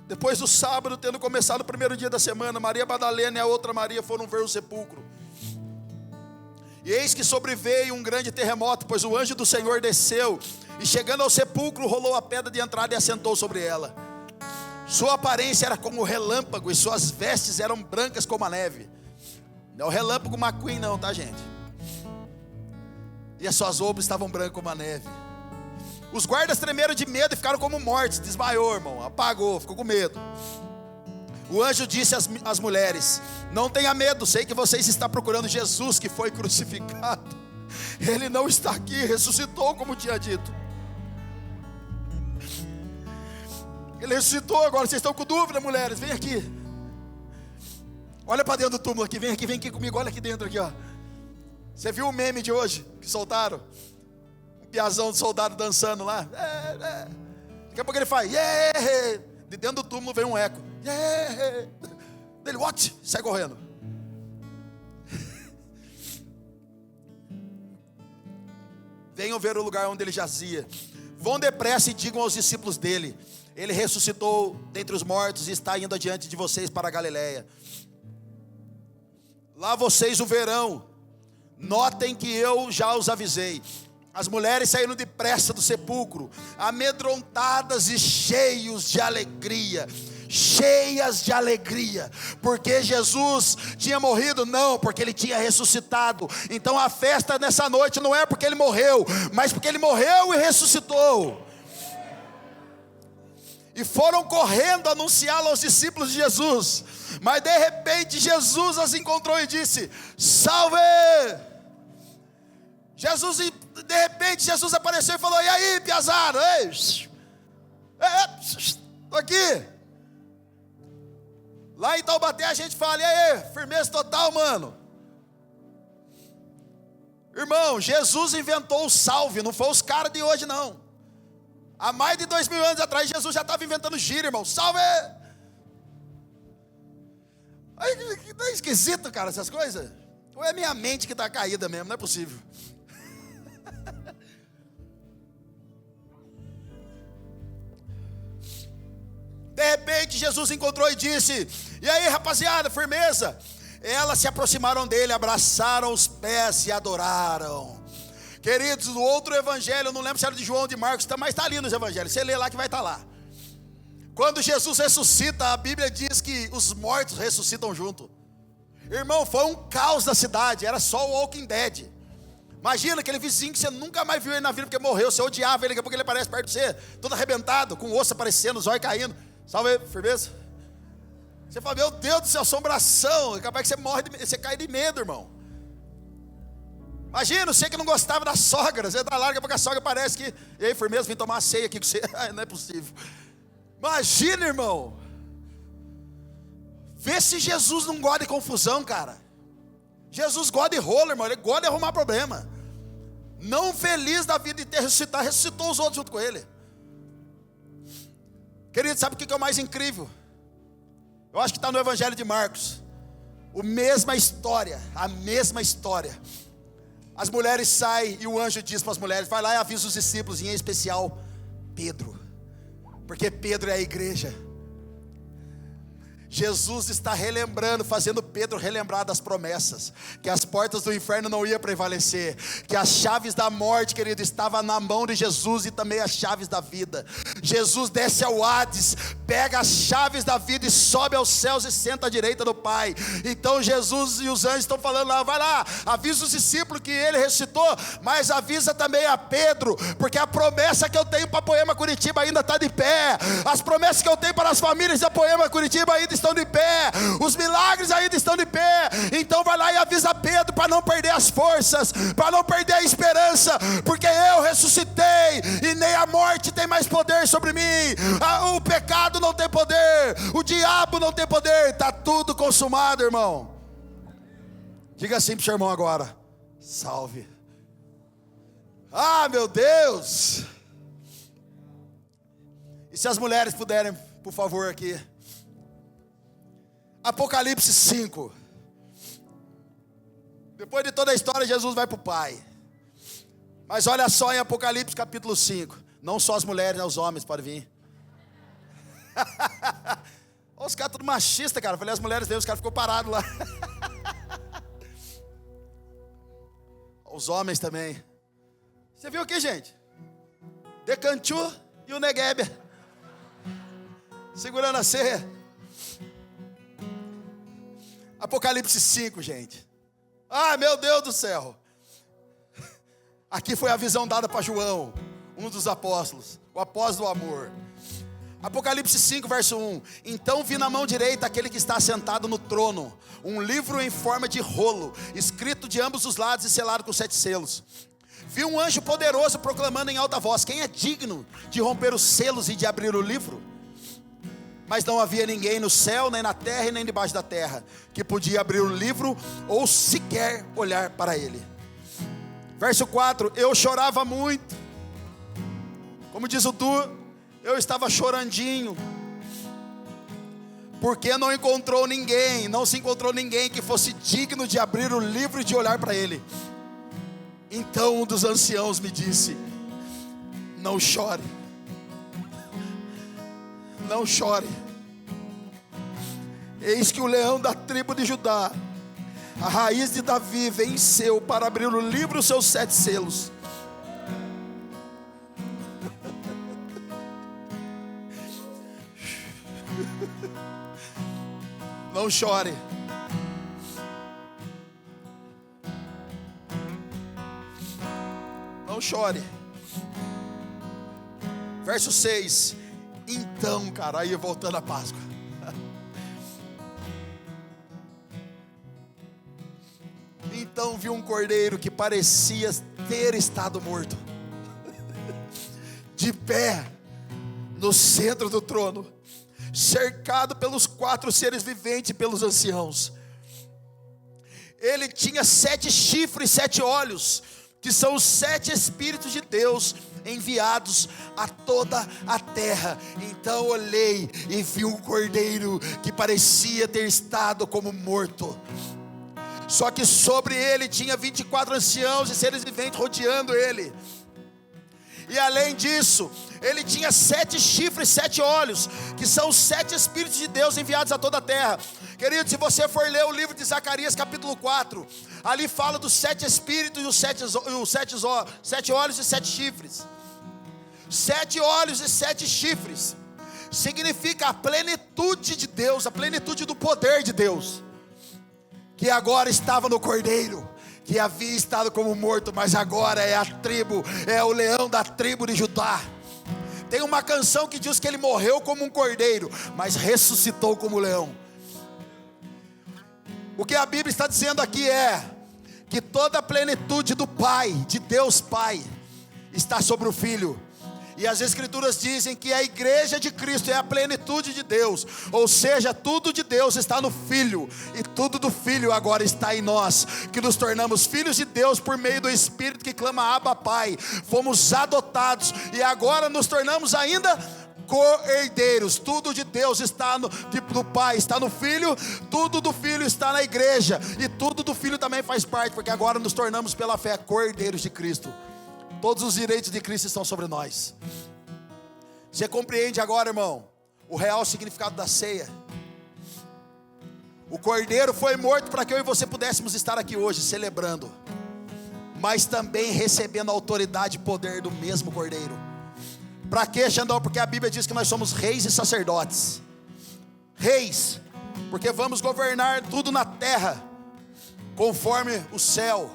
Depois do sábado, tendo começado o primeiro dia da semana, Maria Madalena e a outra Maria foram ver o sepulcro. E eis que sobreveio um grande terremoto, pois o anjo do Senhor desceu, e chegando ao sepulcro, rolou a pedra de entrada e assentou sobre ela. Sua aparência era como o relâmpago, e suas vestes eram brancas como a neve. Não é o relâmpago McQueen não, tá, gente? E as suas roupas estavam brancas como a neve. Os guardas tremeram de medo e ficaram como mortos. Desmaiou, irmão, apagou, ficou com medo. O anjo disse às mulheres: não tenha medo, sei que vocês estão procurando Jesus que foi crucificado. Ele não está aqui, ressuscitou como tinha dito. Ele ressuscitou. Agora vocês estão com dúvida, mulheres? Vem aqui. Olha para dentro do túmulo aqui, vem aqui comigo, olha aqui dentro aqui, ó. Você viu o meme de hoje que soltaram? Um piazão de soldado dançando lá. Daqui a pouco ele faz, de dentro do túmulo vem um eco. Dele, what? Sai correndo. Venham ver o lugar onde ele jazia. Vão depressa e digam aos discípulos dele: ele ressuscitou dentre os mortos e está indo adiante de vocês para a Galileia. Lá vocês o verão. Notem que eu já os avisei. As mulheres saíram depressa do sepulcro, amedrontadas e cheias de alegria, porque Jesus tinha morrido? Não, porque ele tinha ressuscitado. Então a festa nessa noite não é porque ele morreu, mas porque ele morreu e ressuscitou. E foram correndo anunciá-lo aos discípulos de Jesus. Mas de repente Jesus as encontrou e disse: salve! De repente Jesus apareceu e falou: e aí, piazada? Estou aqui. Lá em Taubaté a gente fala: e aí, firmeza total, mano. Irmão, Jesus inventou o salve, não foi os caras de hoje não. Há mais de 2000 anos atrás Jesus já estava inventando gíria, irmão. Salve! Não é esquisito, cara, essas coisas? Ou é minha mente que está caída mesmo? Não é possível. De repente Jesus encontrou e disse: e aí, rapaziada, firmeza? Elas se aproximaram dele, abraçaram os pés e adoraram. Queridos, no outro evangelho, eu não lembro se era de João ou de Marcos, mas está ali nos evangelhos, você lê lá que vai estar lá. Quando Jesus ressuscita, a Bíblia diz que os mortos ressuscitam junto. Irmão, foi um caos na cidade, era só o Walking Dead. Imagina aquele vizinho que você nunca mais viu ele na vida porque morreu, você odiava ele, daqui a pouco ele aparece perto de você, todo arrebentado, com o osso aparecendo, os olhos caindo. Salve, firmeza? Você fala: meu Deus do céu, assombração. É capaz que você morre, você cai de medo, irmão. Imagina, você que não gostava da sogra, você está lá, daqui a pouco a sogra parece que: e aí, firmeza, vim tomar uma ceia aqui com você. Não é possível. Imagina, irmão. Vê se Jesus não gosta de confusão, cara. Jesus gosta de rolo, irmão. Ele gosta de arrumar problema. Não feliz da vida de ter ressuscitado, ressuscitou os outros junto com ele. Querido, sabe o que é o mais incrível? Eu acho que está no evangelho de Marcos. A mesma história. As mulheres saem e o anjo diz para as mulheres: vai lá e avisa os discípulos, em especial Pedro, porque Pedro é a igreja. Jesus está relembrando, fazendo Pedro relembrar das promessas, que as portas do inferno não iam prevalecer, que as chaves da morte, querido, estavam na mão de Jesus, e também as chaves da vida. Jesus desce ao Hades, pega as chaves da vida e sobe aos céus e senta à direita do Pai. Então Jesus e os anjos estão falando lá: vai lá, avisa os discípulos que ele ressuscitou, mas avisa também a Pedro, porque a promessa que eu tenho para Poema Curitiba ainda está de pé, as promessas que eu tenho para as famílias da Poema Curitiba ainda estão de pé, os milagres ainda estão de pé. Então vai lá e avisa Pedro para não perder as forças, para não perder a esperança, porque eu ressuscitei e nem a morte tem mais poder sobre mim, o pecado não tem poder, o diabo não tem poder, está tudo consumado, irmão. Diga assim para o seu irmão agora: salve. Ah, meu Deus. E se as mulheres puderem, por favor, aqui, Apocalipse 5. Depois de toda a história, Jesus vai para o Pai. Mas olha só em Apocalipse capítulo 5. Não só as mulheres, os homens podem vir. Olha os caras tudo machistas, cara. Eu falei as mulheres veio, os caras ficou parados lá. Os homens também. Você viu aqui, gente? Decanchu e o Negueb segurando a ceia. Apocalipse 5, gente. Ah, meu Deus do céu. Aqui foi a visão dada para João, um dos apóstolos, o apóstolo do amor. Apocalipse 5, verso 1. Então vi na mão direita aquele que está sentado no trono, um livro em forma de rolo, escrito de ambos os lados e selado com 7 selos. Vi um anjo poderoso proclamando em alta voz: quem é digno de romper os selos e de abrir o livro? Mas não havia ninguém no céu, nem na terra e nem debaixo da terra que podia abrir o livro ou sequer olhar para ele. Verso 4. Eu chorava muito. Como diz o Du, eu estava chorandinho, porque não se encontrou ninguém que fosse digno de abrir o livro e de olhar para ele. Então um dos anciãos me disse: não chore, não chore. Eis que o leão da tribo de Judá, a raiz de Davi, venceu para abrir o livro e os seus 7 selos. Não chore. Não chore. Verso 6. Então, cara, aí voltando à Páscoa. Então vi um cordeiro que parecia ter estado morto, de pé no centro do trono, cercado pelos 4 seres viventes e pelos anciãos. Ele tinha 7 chifres e 7 olhos, que são os 7 Espíritos de Deus enviados a toda a terra. Então olhei e vi um cordeiro que parecia ter estado como morto. Só que sobre ele tinha 24 anciãos e seres viventes rodeando ele. E além disso, ele tinha 7 chifres e 7 olhos, que são os 7 Espíritos de Deus enviados a toda a terra. Querido, se você for ler o livro de Zacarias capítulo 4, ali fala dos 7 Espíritos e os 7 olhos e 7 chifres. 7 olhos e 7 chifres significa a plenitude de Deus, a plenitude do poder de Deus, que agora estava no cordeiro, que havia estado como morto, mas agora é o leão da tribo de Judá. Tem uma canção que diz que ele morreu como um cordeiro, mas ressuscitou como leão. O que a Bíblia está dizendo aqui é que toda a plenitude do Pai, de Deus Pai, está sobre o Filho. E as Escrituras dizem que a igreja de Cristo é a plenitude de Deus, ou seja, tudo de Deus está no Filho, e tudo do Filho agora está em nós, que nos tornamos filhos de Deus por meio do Espírito que clama Abba Pai. Fomos adotados e agora nos tornamos ainda co-herdeiros. Tudo de Deus está do Pai, está no Filho, tudo do Filho está na igreja, e tudo do Filho também faz parte, porque agora nos tornamos pela fé co-herdeiros de Cristo. Todos os direitos de Cristo estão sobre nós. Você compreende agora, irmão, o real significado da ceia? O cordeiro foi morto para que eu e você pudéssemos estar aqui hoje celebrando, mas também recebendo a autoridade e poder do mesmo cordeiro. Para quê, Xandão? Porque a Bíblia diz que nós somos reis e sacerdotes. Reis, porque vamos governar tudo na terra, conforme o céu,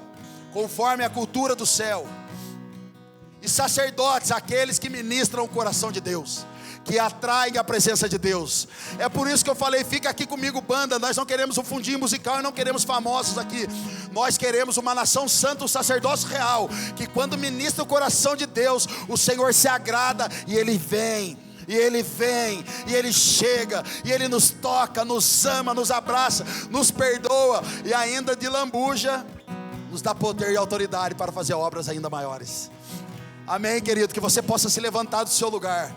conforme a cultura do céu. E sacerdotes, aqueles que ministram o coração de Deus, que atraem a presença de Deus. É por isso que eu falei, fica aqui comigo, banda. Nós não queremos um fundinho musical e não queremos famosos aqui. Nós queremos uma nação santa, um sacerdócio real, que quando ministra o coração de Deus, o Senhor se agrada e Ele vem. E Ele vem, e Ele chega, e Ele nos toca, nos ama, nos abraça, nos perdoa, e ainda de lambuja, nos dá poder e autoridade para fazer obras ainda maiores. Amém, querido? Que você possa se levantar do seu lugar,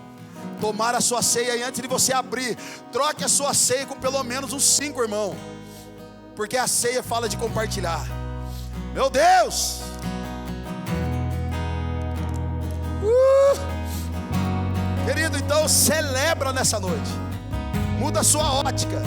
tomar a sua ceia, e antes de você abrir, troque a sua ceia com pelo menos uns 5 irmãos, porque a ceia fala de compartilhar. Meu Deus! Querido, então celebra nessa noite, muda a sua ótica.